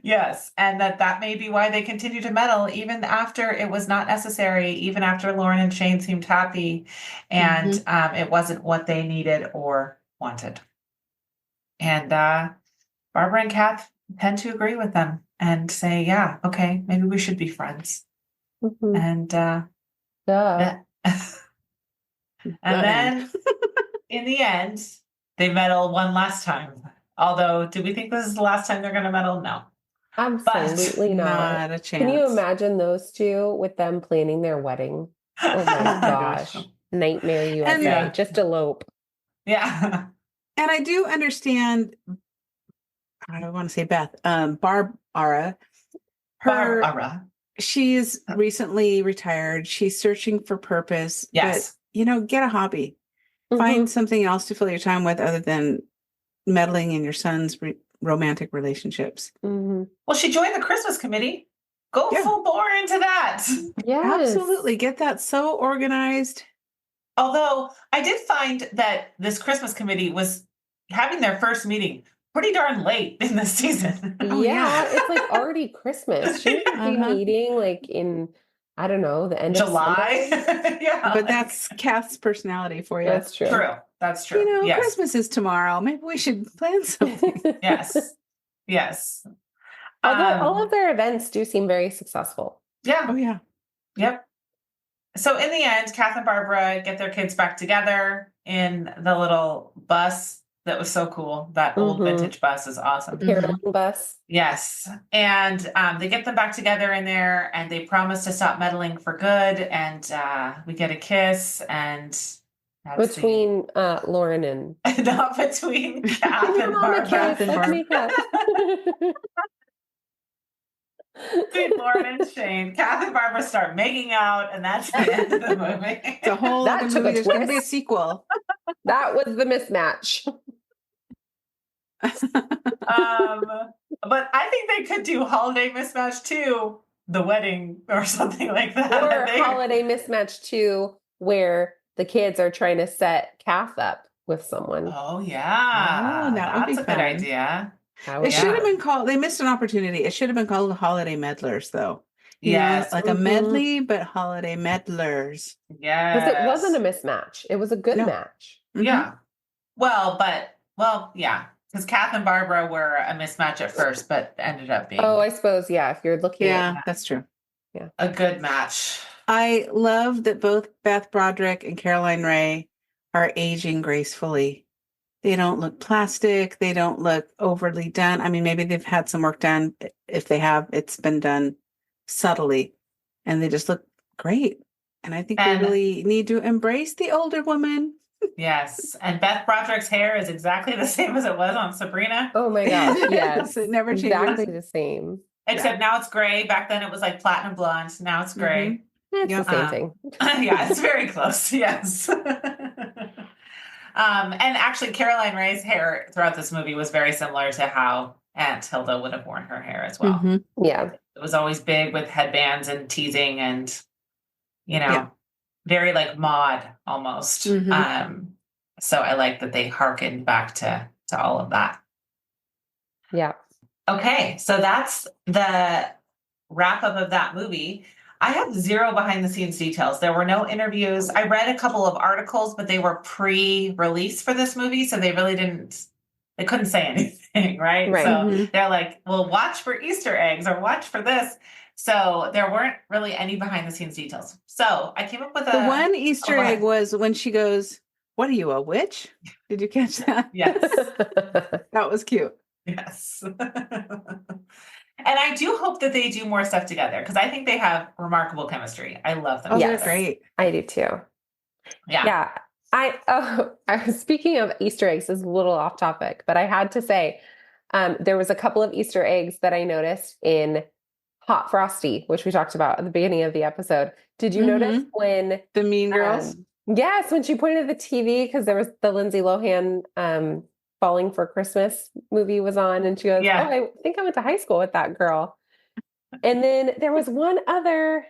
Yes. And that may be why they continue to meddle even after it was not necessary, even after Lauren and Shane seemed happy and it wasn't what they needed or wanted. And Barbara and Kath tend to agree with them and say, yeah, okay, maybe we should be friends. And and then in the end, they meddle one last time. Although, do we think this is the last time they're going to meddle? No. Absolutely not a chance. Can you imagine those two with them planning their wedding? Oh my gosh. Nightmare USA. Just elope. Yeah. And I do understand, I don't want to say Beth, Barbara. She's recently retired. She's searching for purpose. Yes. But, get a hobby. Find something else to fill your time with other than meddling in your son's romantic relationships. Well, she joined the Christmas committee. Go full bore into that. Absolutely. Get that so organized. Although I did find that this Christmas committee was having their first meeting pretty darn late in the season. It's like already Christmas. Shouldn't we be meeting like in, I don't know, the end July? of July? But that's Kath's personality for you. That's true. That's true. Christmas is tomorrow. Maybe we should plan something. Yes. Although all of their events do seem very successful. Yeah. Oh, yeah. Yep. So in the end, Kath and Barbara get their kids back together in the little bus that was so cool. That old vintage bus is awesome. Caroling bus. Yes. And they get them back together in there and they promise to stop meddling for good. And we get a kiss and between Lauren and not between Kath and Barbara. Between Lauren and Shane, Kath and Barbara start making out, and that's the end of the movie. It's a whole other movie. There's going to be a sequel. That was the mismatch. But I think they could do Holiday Mismatch too. the wedding or something like that. Or Holiday Mismatch 2, where the kids are trying to set Kath up with someone. Oh yeah. Oh, that would be That's a good fun. idea. It should have been called, they missed an opportunity. It should have been called Holiday Meddlers, though. You know, Yes. like a medley, but Holiday Meddlers. Because it wasn't a Yes. mismatch. It was a good No. match. Yeah. Well, yeah. Because Kath and Barbara were a mismatch at first, but ended up being Oh, I suppose, yeah, if you're looking Yeah, at that's true. a good match. I love that both Beth Broderick and Caroline Rhea are aging gracefully. They don't look plastic. They don't look overly done. I mean, maybe they've had some work done. If they have, it's been done subtly, and they just look great. And I think we And really need to embrace the older woman. yes. And Beth Broderick's hair is exactly the same as it was on Sabrina. Oh my gosh, yes. It never changes. Exactly the same. Except now it's gray. Back then it was like platinum blonde. Now it's gray. It's Yep. the same thing. Yeah, it's very close. Yes. And actually, Caroline Rhea's hair throughout this movie was very similar to how Aunt Hilda would have worn her hair as well. Mm-hmm. Yeah. It was always big with headbands and teasing and, Yeah. very like mod almost. Mhm. So I like that they harkened back to all of that. Yeah. Okay, so that's the wrap up of that movie. I have zero behind the scenes details. There were no interviews. I read a couple of articles, but they were pre-release for this movie, so they really they couldn't say anything, right? Right. So Mhm. they're like, well, watch for Easter eggs or watch for this. So there weren't really any behind the scenes details. So I came up with The one Easter go egg ahead. was when she goes, "What are you, a witch?" Did you catch that? Yes. That was cute. Yes. And I do hope that they do more stuff together because I think they have remarkable chemistry. I love them. Oh, Yes. they're great. I do too. Yeah. Yeah. I was speaking of Easter eggs, this is a little off topic, but I had to say, there was a couple of Easter eggs that I noticed in Hot Frosty, which we talked about at the beginning of the episode. Did you notice when The Mean Girls? yes, when she pointed at the TV because there was the Lindsay Lohan Falling for Christmas movie was on, and she goes, Yeah. "Oh, I think I went to high school with that girl." And then there was one other.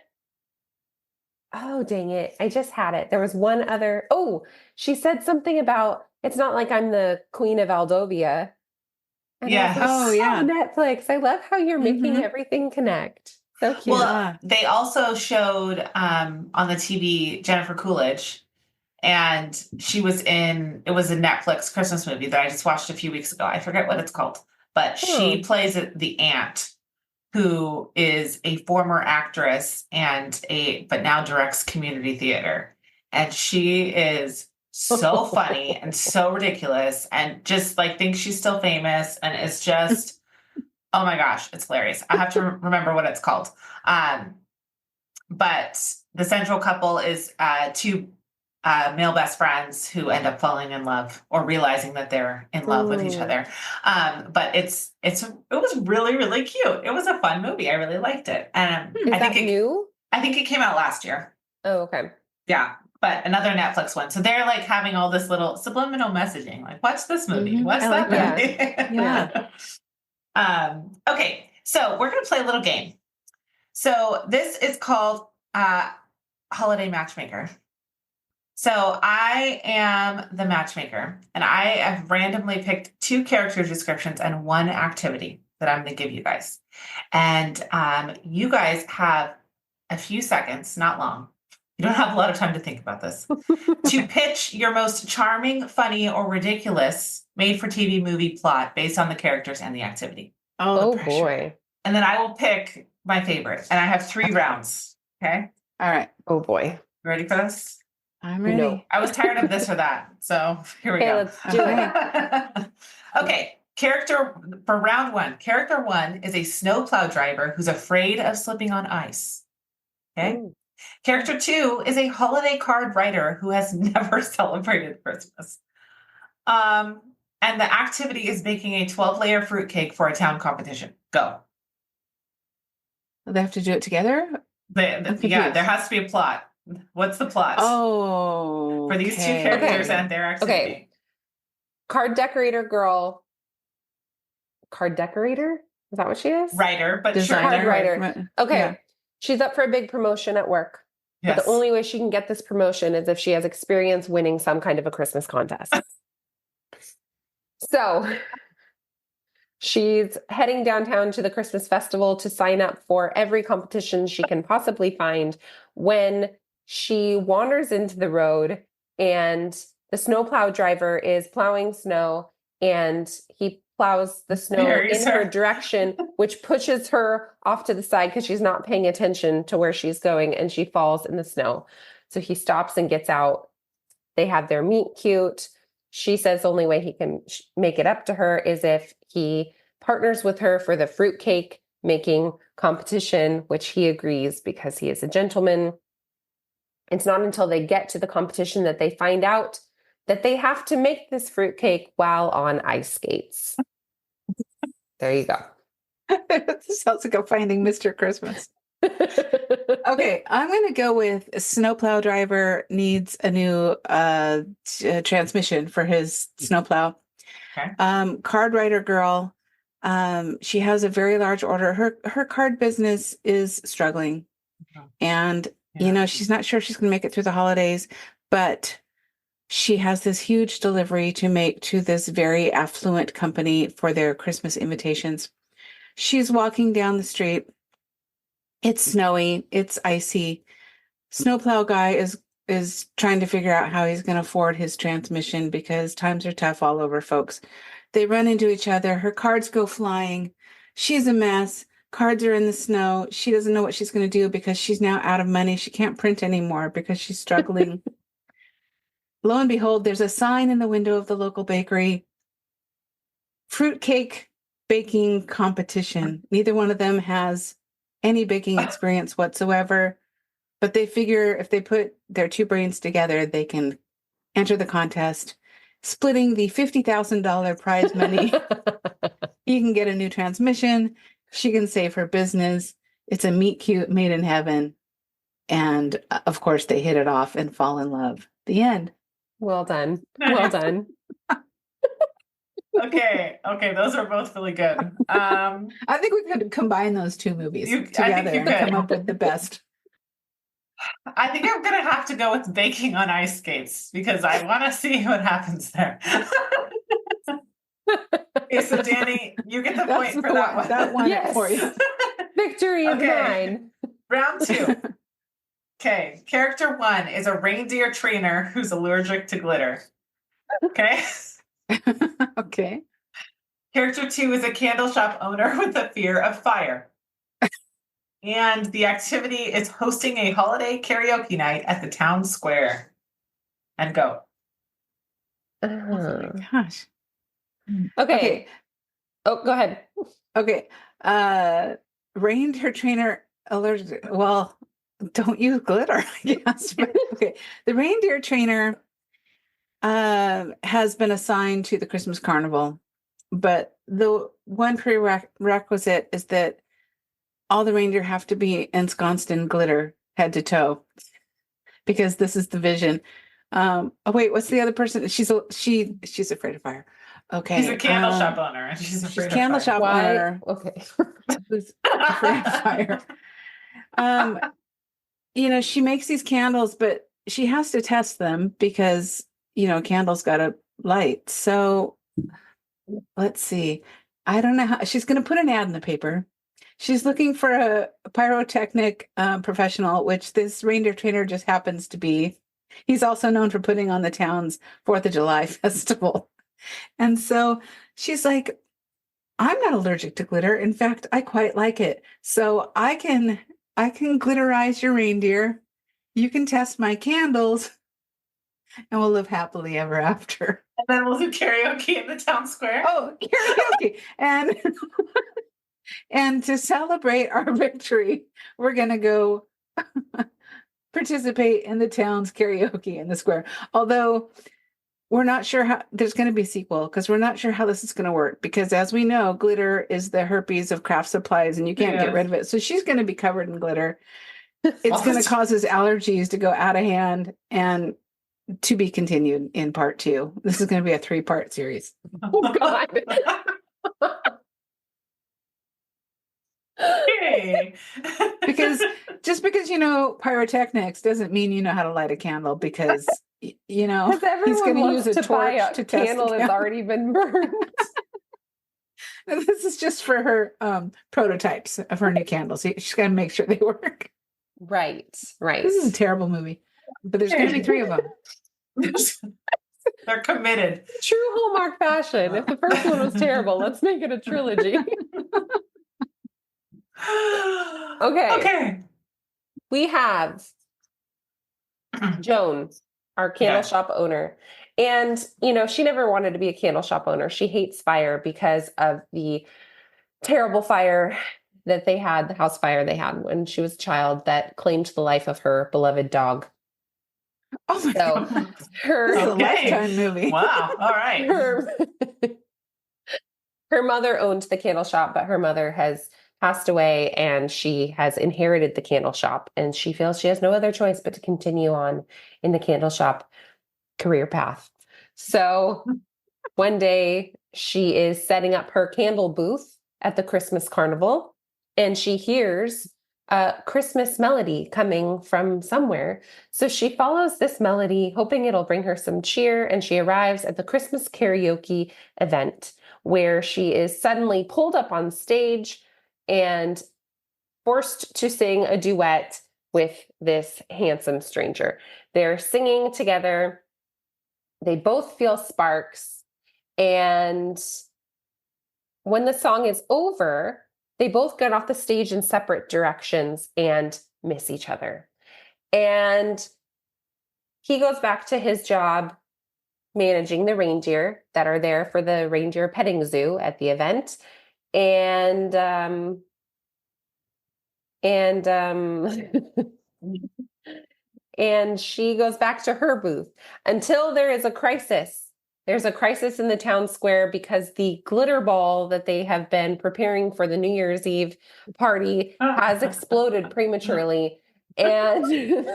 Oh, dang it. I just had it. There was one other. Oh, she said something about it's not like I'm the queen of Aldovia. And Yes. Oh, yeah. Netflix. I love how you're making Mhm. everything connect. So cute. Well, they also showed on the TV Jennifer Coolidge, and she was it was a Netflix Christmas movie that I just watched a few weeks ago. I forget what it's called, but she plays the aunt who is a former actress but now directs community theater. And she is so funny and so ridiculous and just like thinks she's still famous. And it's just, oh my gosh, it's hilarious. I have to remember what it's called. But the central couple is two male best friends who end up falling in love or realizing that they're in love with each other. But it was really, really cute. It was a fun movie. I really liked it. Is that new? I think it came out last year. Oh, okay. Yeah. But another Netflix one. So they're like having all this little subliminal messaging, like, watch this movie, Mhm. watch I that like movie. Yeah. Okay, so we're gonna play a little game. So this is called Holiday Matchmaker. So I am the matchmaker, and I have randomly picked 2 character descriptions and 1 activity that I'm going to give you guys. And you guys have a few seconds, not long. You don't have a lot of time to think about this, to pitch your most charming, funny, or ridiculous made-for-TV movie plot based on the characters and the activity. Oh boy. And then I will pick my favorite. And I have 3 rounds. Okay? All right. Oh boy. You ready for this? I'm ready. No. I was tired of this or that. So here we Okay, go. let's do it. Okay. Character for round 1. Character 1 is a snowplow driver who's afraid of slipping on ice. Okay. Ooh. Character 2 is a holiday card writer who has never celebrated Christmas. And the activity is making a 12-layer fruitcake for a town competition. Go. They have to do it together? Yeah, there has to be a plot. What's the plot? Oh. For these 2 characters and their activity. Okay. Card decorator girl. Card decorator? Is that what she is? Writer, but Designer. sure. Card writer. Okay. Yeah. She's up for a big promotion at work. But the only way she can get this promotion is if she has experience winning some kind of a Christmas contest. So she's heading downtown to the Christmas festival to sign up for every competition she can possibly find when she wanders into the road and the snowplow driver is plowing snow and he plows the snow in her direction, which pushes her off to the side because she's not paying attention to where she's going and she falls in the snow. So he stops and gets out. They have their meet cute. She says the only way he can make it up to her is if he partners with her for the fruitcake making competition, which he agrees because he is a gentleman. It's not until they get to the competition that they find out that they have to make this fruitcake while on ice skates. There you go. Sounds like a Finding Mr. Christmas. Okay, I'm going to go with a snowplow driver needs a new transmission for his snowplow. Okay. Card writer girl, she has a very large order. Her card business is struggling, and she's not sure she's going to make it through the holidays, but she has this huge delivery to make to this very affluent company for their Christmas invitations. She's walking down the street. It's snowy. It's icy. Snowplow guy is trying to figure out how he's going to afford his transmission because times are tough all over, folks. They run into each other. Her cards go flying. She's a mess. Cards are in the snow. She doesn't know what she's going to do because she's now out of money. She can't print anymore because she's struggling. Lo and behold, there's a sign in the window of the local bakery. Fruitcake baking competition. Neither one of them has any baking experience whatsoever, but they figure if they put their two brains together, they can enter the contest, splitting the $50,000 prize money. You can get a new transmission. She can save her business. It's a meet cute made in heaven. And of course, they hit it off and fall in love. The end. Well done. Well done. Okay, those are both really good. I think we could combine those two movies together and come up with the best. I think I'm going to have to go with baking on ice skates because I want to see what happens there. Okay, so Danny, you get the point for that one. That one for you. Victory is mine. Round 2. Okay, character 1 is a reindeer trainer who's allergic to glitter. Okay. Okay. Character 2 is a candle shop owner with a fear of fire. And the activity is hosting a holiday karaoke night at the town square. And go. Oh my gosh. Okay. Oh, go ahead. Okay. Reindeer trainer allergic. Well, don't use glitter, I guess. But, okay. The reindeer trainer has been assigned to the Christmas carnival, but the one prerequisite is that all the reindeer have to be ensconced in glitter head to toe, because this is the vision. Oh wait, what's the other person? She's afraid of fire. Okay, she's a candle shop owner, and she's afraid of candle fire. shop owner. Okay, who's afraid of fire. She makes these candles, but she has to test them because candles got to light. So let's see. I don't know how she's going to put an ad in the paper. She's looking for a pyrotechnic professional, which this reindeer trainer just happens to be. He's also known for putting on the town's 4th of July festival. And so she's like, I'm not allergic to glitter. In fact, I quite like it. So I can glitterize your reindeer. You can test my candles and we'll live happily ever after. And then we'll do karaoke in the town square. Oh, karaoke. And to celebrate our victory, we're going to go participate in the town's karaoke in the square. Although we're not sure how there's going to be a sequel because we're not sure how this is going to work. Because as we know, glitter is the herpes of craft supplies and you can't get rid of it. So she's going to be covered in glitter. It's going to cause his allergies to go out of hand and to be continued in part 2. This is going to be a 3-part series. Oh, God. Okay. Because just because you know pyrotechnics doesn't mean you know how to light a candle, because you know Because he's everyone going to use wants a to buy torch a to test the candle that's candle. already been burned. This is just for her prototypes of her new candles. She's got to make sure they work. Right, right. This is a terrible movie, but there's going to be 3 of them. They're committed. True Hallmark fashion. If the first one was terrible, let's make it a trilogy. Okay. Okay. We have Joan, our candle shop owner. And, she never wanted to be a candle shop owner. She hates fire because of the terrible fire that they had, the house fire they had when she was a child that claimed the life of her beloved dog. Oh my So God. her This is a Lifetime movie. Wow. All right. Her mother owned the candle shop, but her mother has passed away and she has inherited the candle shop, and she feels she has no other choice but to continue on in the candle shop career path. So one day she is setting up her candle booth at the Christmas carnival, and she hears a Christmas melody coming from somewhere. So she follows this melody, hoping it'll bring her some cheer, and she arrives at the Christmas karaoke event, where she is suddenly pulled up on stage and forced to sing a duet with this handsome stranger. They're singing together. They both feel sparks. And when the song is over, they both get off the stage in separate directions and miss each other. And he goes back to his job managing the reindeer that are there for the reindeer petting zoo at the event. And and she goes back to her booth until there is a crisis. There's a crisis in the town square because the glitter ball that they have been preparing for the New Year's Eve party has exploded prematurely. And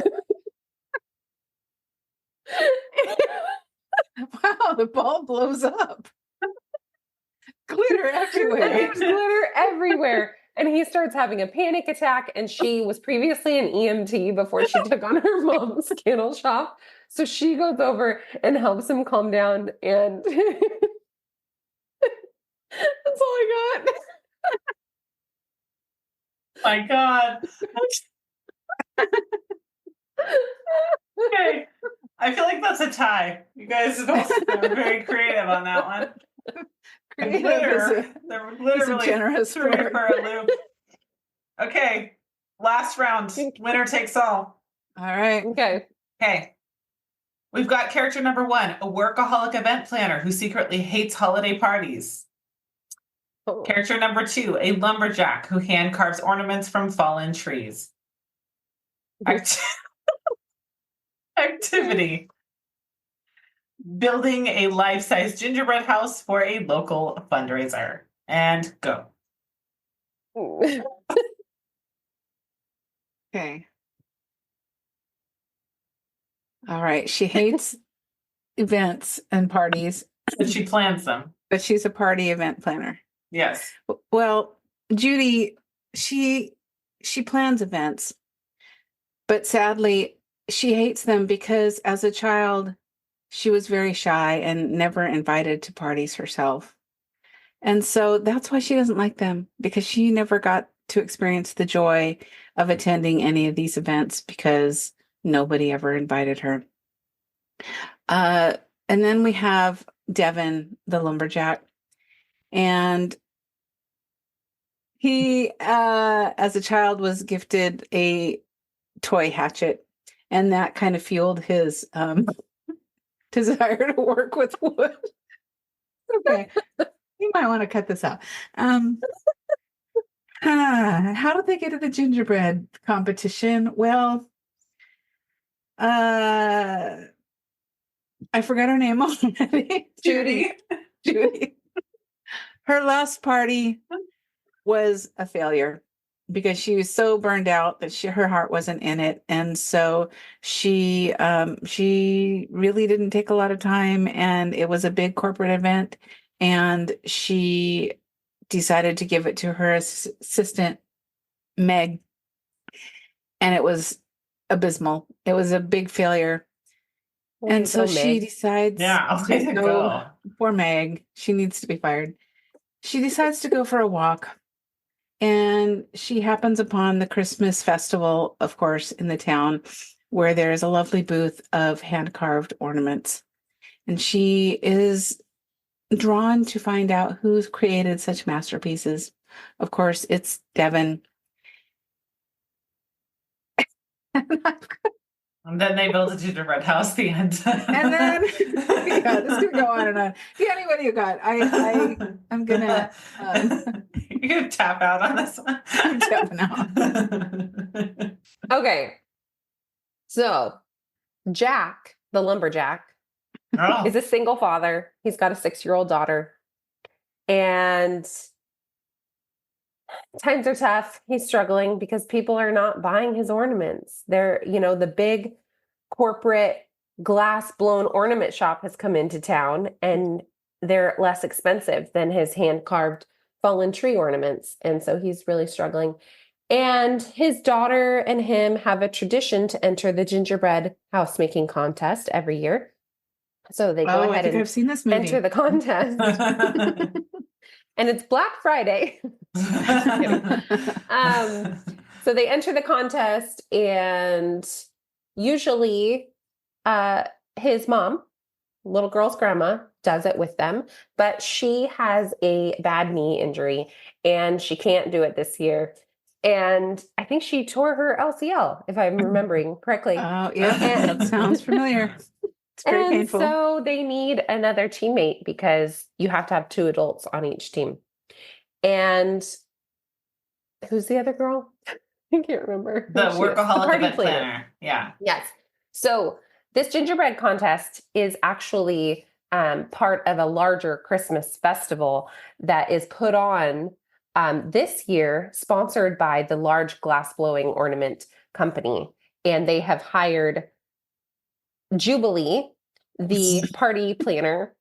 Wow, the ball blows up. Glitter everywhere. There's glitter everywhere. And he starts having a panic attack. And she was previously an EMT before she took on her mom's candle shop. So she goes over and helps him calm down. And that's all I got. My God. Okay. I feel like that's a tie. You guys both were very creative on that one. Creative They're literally generous threw me for a loop. Okay. Last round. Winner takes all. All right. Okay. We've got character number 1, a workaholic event planner who secretly hates holiday parties. Oh. Character number 2, a lumberjack who hand carves ornaments from fallen trees. Activity. Building a life-size gingerbread house for a local fundraiser. And go. Okay. All right. She hates events and parties, But she plans them. but she's a party event planner. Yes. Well, Judy, she plans events, but sadly, she hates them because as a child, she was very shy and never invited to parties herself. And so that's why she doesn't like them, because she never got to experience the joy of attending any of these events because nobody ever invited her. And then we have Devin, the lumberjack. And he, as a child, was gifted a toy hatchet. And that kind of fueled his desire to work with wood. Okay. You might want to cut this out. How did they get to the gingerbread competition? Well, I forgot her name already. Judy. Her last party was a failure because she was so burned out that her heart wasn't in it, and so she really didn't take a lot of time, and it was a big corporate event, and she decided to give it to her assistant Meg, and it was abysmal. It was a big failure. Way And to so go, she Meg. decides Yeah, way to to go, go. poor Meg, she needs to be fired. She decides to go for a walk, and she happens upon the Christmas festival, of course, in the town, where there is a lovely booth of hand-carved ornaments. And she is drawn to find out who's created such masterpieces. Of course, it's Devin. And then they build a gingerbread house. The end. And then, yeah, this could go on and on. Danny, what do you got? I'm gonna, You're gonna tap out on this one. I'm tapping out. Okay. So Jack, the lumberjack, is Oh, a single father. He's got a 6-year-old daughter. And times are tough. He's struggling because people are not buying his ornaments. They're, the big corporate glass blown ornament shop has come into town and they're less expensive than his hand carved fallen tree ornaments. And so he's really struggling. And his daughter and him have a tradition to enter the gingerbread house making contest every year. So they go I ahead think and I've seen this movie. enter the contest. And it's Black Friday. So they enter the contest, and usually his mom, little girl's grandma, does it with them, but she has a bad knee injury and she can't do it this year. And I think she tore her LCL, if I'm remembering correctly. Oh, yeah, that sounds familiar. It's very And painful. so they need another teammate because you have to have 2 adults on each team. And who's the other girl? I can't remember. the workaholic party event planner. Yeah. Yes. So this gingerbread contest is actually part of a larger Christmas festival that is put on this year, sponsored by the large glass blowing ornament company. And they have hired Jubilee, the party planner,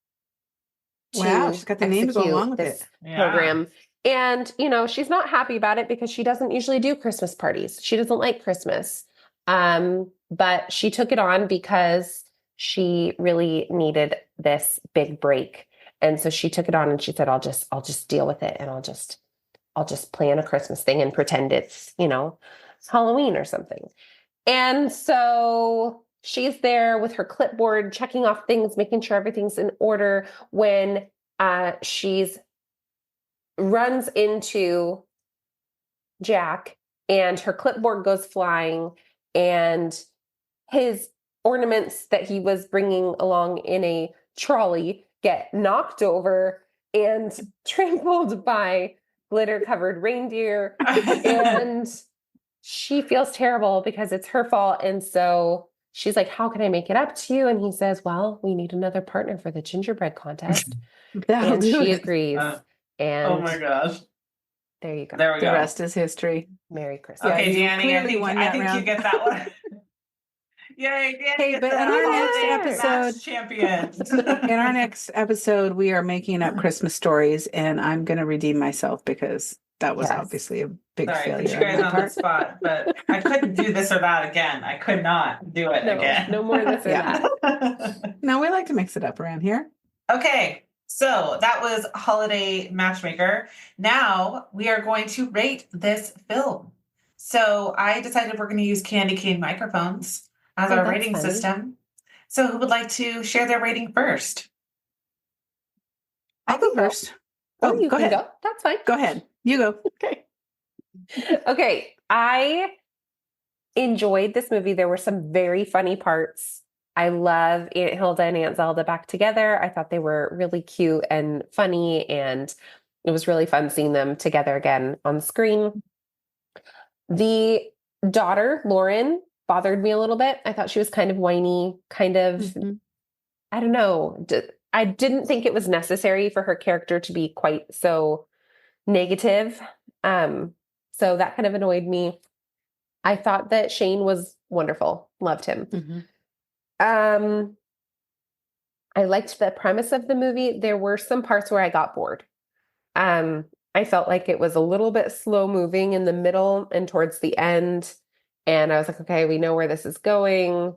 Wow, to she's got the name to go along with this it. program. And, she's not happy about it because she doesn't usually do Christmas parties. She doesn't like Christmas. But she took it on because she really needed this big break. And so she took it on and she said, I'll just deal with it, and I'll just plan a Christmas thing and pretend it's, Halloween or something. And so she's there with her clipboard, checking off things, making sure everything's in order, when she's runs into Jack and her clipboard goes flying, and his ornaments that he was bringing along in a trolley get knocked over and trampled by glitter covered reindeer. And she feels terrible because it's her fault. And so she's like, how can I make it up to you? And he says, well, we need another partner for the gingerbread contest. And she agrees. And oh my gosh. there you go. There we The go. rest is history. Merry Christmas. Okay, you Danny, clearly won that I think you round. get that one. Yay, Danny Hey, gets but the in our next holiday episode- match champion. In our next episode, we are making up Christmas stories, and I'm going to redeem myself because that was Yes. obviously a big Sorry, put you failure guys on my on the part. spot, but I couldn't do this or that again. I could not do it again. No more this or Yeah. that. No, we like to mix it up around here. Okay, so that was Holiday Matchmaker. Now we are going to rate this film. So I decided we're going to use candy cane microphones as Oh, our that's rating funny. system. So who would like to share their rating first? I'll go first. Oh, Oh, you go can ahead. go. That's fine. Go ahead. You go. Okay. Okay. I enjoyed this movie. There were some very funny parts. I love Aunt Hilda and Aunt Zelda back together. I thought they were really cute and funny, and it was really fun seeing them together again on screen. The daughter, Lauren, bothered me a little bit. I thought she was kind of whiny, kind of, Mhm. I don't know. I didn't think it was necessary for her character to be quite so negative. So that kind of annoyed me. I thought that Shane was wonderful. Loved him. Mhm. I liked the premise of the movie. There were some parts where I got bored. I felt like it was a little bit slow moving in the middle and towards the end. And I was like, okay, we know where this is going.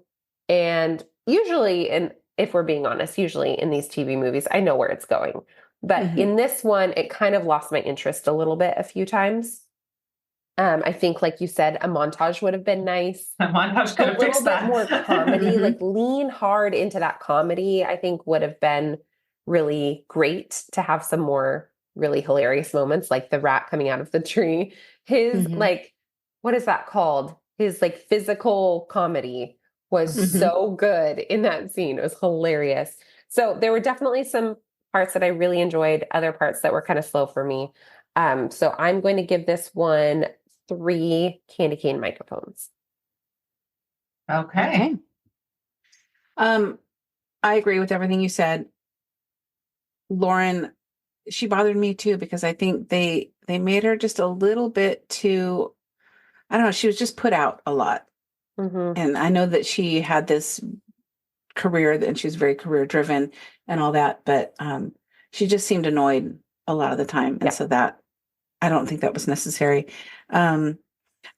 And usually, and if we're being honest, usually in these TV movies, I know where it's going. But Mhm. in this one, it kind of lost my interest a little bit a few times. I think, like you said, a montage would have been nice. A montage A could have little fixed bit more that. comedy, Mhm. like lean hard into that comedy, I think would have been really great to have some more really hilarious moments, like the rat coming out of the tree. His Mhm. like, what is that called? His like physical comedy was Mhm. so good in that scene. It was hilarious. So there were definitely some parts that I really enjoyed, other parts that were kind of slow for me. So I'm going to give this one 3 candy cane microphones. Okay. Okay. I agree with everything you said. Lauren, she bothered me too because I think they made her just a little bit too, I don't know, she was just put out a lot. Hmm. And I know that she had this career and she's very career driven and all that, but she just seemed annoyed a lot of the time. And Yeah. so that I don't think that was necessary. Um,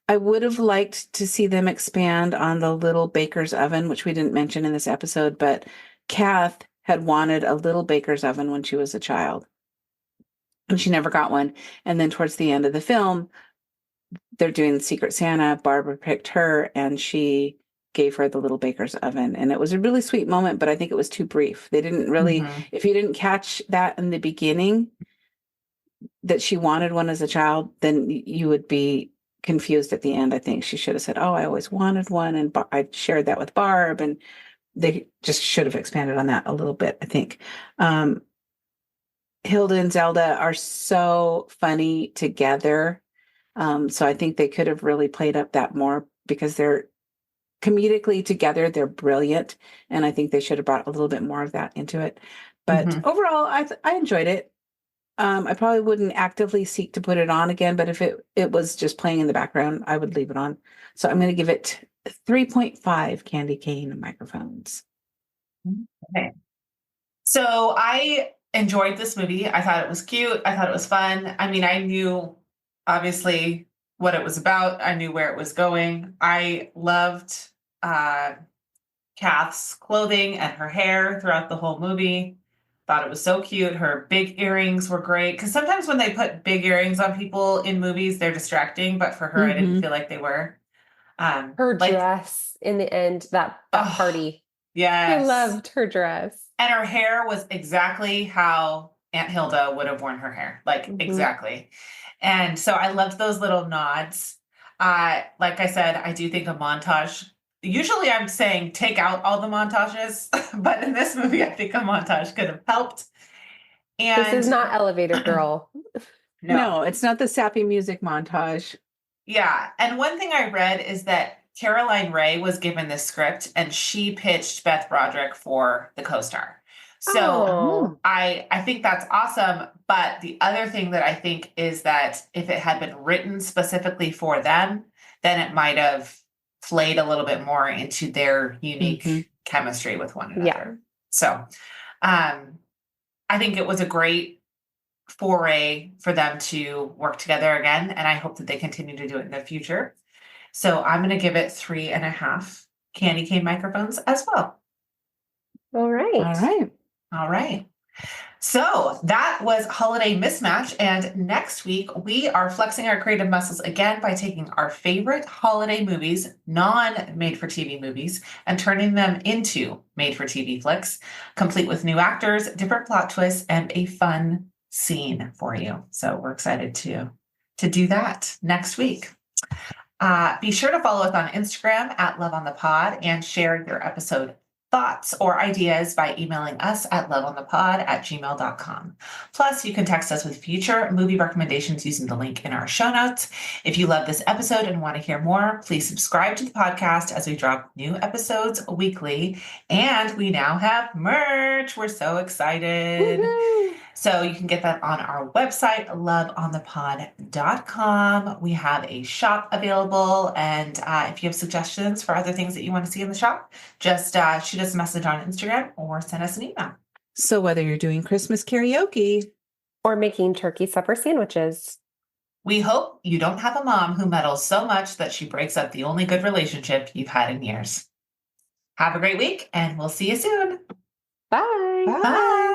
I would have liked to see them expand on the little baker's oven, which we didn't mention in this episode, but Kath had wanted a little baker's oven when she was a child, and she never got one. And then towards the end of the film, they're doing Secret Santa. Barbara picked her, and she gave her the little baker's oven. And it was a really sweet moment, but I think it was too brief. They didn't really, Mhm. if you didn't catch that in the beginning, that she wanted one as a child, then you would be confused at the end. I think she should have said, "Oh, I always wanted one," and I shared that with Barb, and they just should have expanded on that a little bit. I think Hilda and Zelda are so funny together, so I think they could have really played up that more because they're comedically together. They're brilliant, and I think they should have brought a little bit more of that into it. But Mhm. overall, I enjoyed it. I probably wouldn't actively seek to put it on again, but if it was just playing in the background, I would leave it on. So I'm going to give it 3.5 candy cane microphones. Okay. So I enjoyed this movie. I thought it was cute. I thought it was fun. I mean, I knew obviously what it was about. I knew where it was going. I loved uh Kath's clothing and her hair throughout the whole movie. Thought it was so cute. Her big earrings were great. Because sometimes when they put big earrings on people in movies, they're distracting. But for her, I didn't Mm-hmm. feel like they were. Her Like, dress in the end, that oh, party. I yes. loved her dress. And her hair was exactly how Aunt Hilda would have worn her hair. Like, Hmm. exactly. And so I loved those little nods. Like I said, I do think a montage. Usually I'm saying take out all the montages, but in this movie, I think a montage could have helped. This is And not Elevator Girl. no, No, it's not the sappy music montage. yeah. And one thing I read is that Caroline Ray was given this script and she pitched Beth Broderick for the co-star. So Oh, Oh. I think that's awesome. But the other thing that I think is that if it had been written specifically for them, then it might have played a little bit more into their Mm-hmm. unique chemistry with one yeah. another. So um, I think it was a great foray for them to work together again. And I hope that they continue to do it in the future. So I'm going to give it 3.5 candy cane microphones as well. All All right. right. All right. So that was Holiday Mismatch. And next week, we are flexing our creative muscles again by taking our favorite holiday movies, non made for TV movies, and turning them into made for TV flicks, complete with new actors, different plot twists, and a fun scene for you. So we're excited to do that next week. Be sure to follow us on Instagram at Love on the Pod and share your episode thoughts or ideas by emailing us at loveonthepod@gmail.com. Plus, you can text us with future movie recommendations using the link in our show notes. If you love this episode and want to hear more, please subscribe to the podcast as we drop new episodes weekly. And we now have merch. We're so excited. Woohoo! So you can get that on our website, loveonthepod.com. We have a shop available. And if you have suggestions for other things that you want to see in the shop, just shoot us a message on Instagram or send us an email. So whether you're doing Christmas karaoke or making turkey supper sandwiches. We hope you don't have a mom who meddles so much that she breaks up the only good relationship you've had in years. Have a great week, and we'll see you soon. Bye. Bye.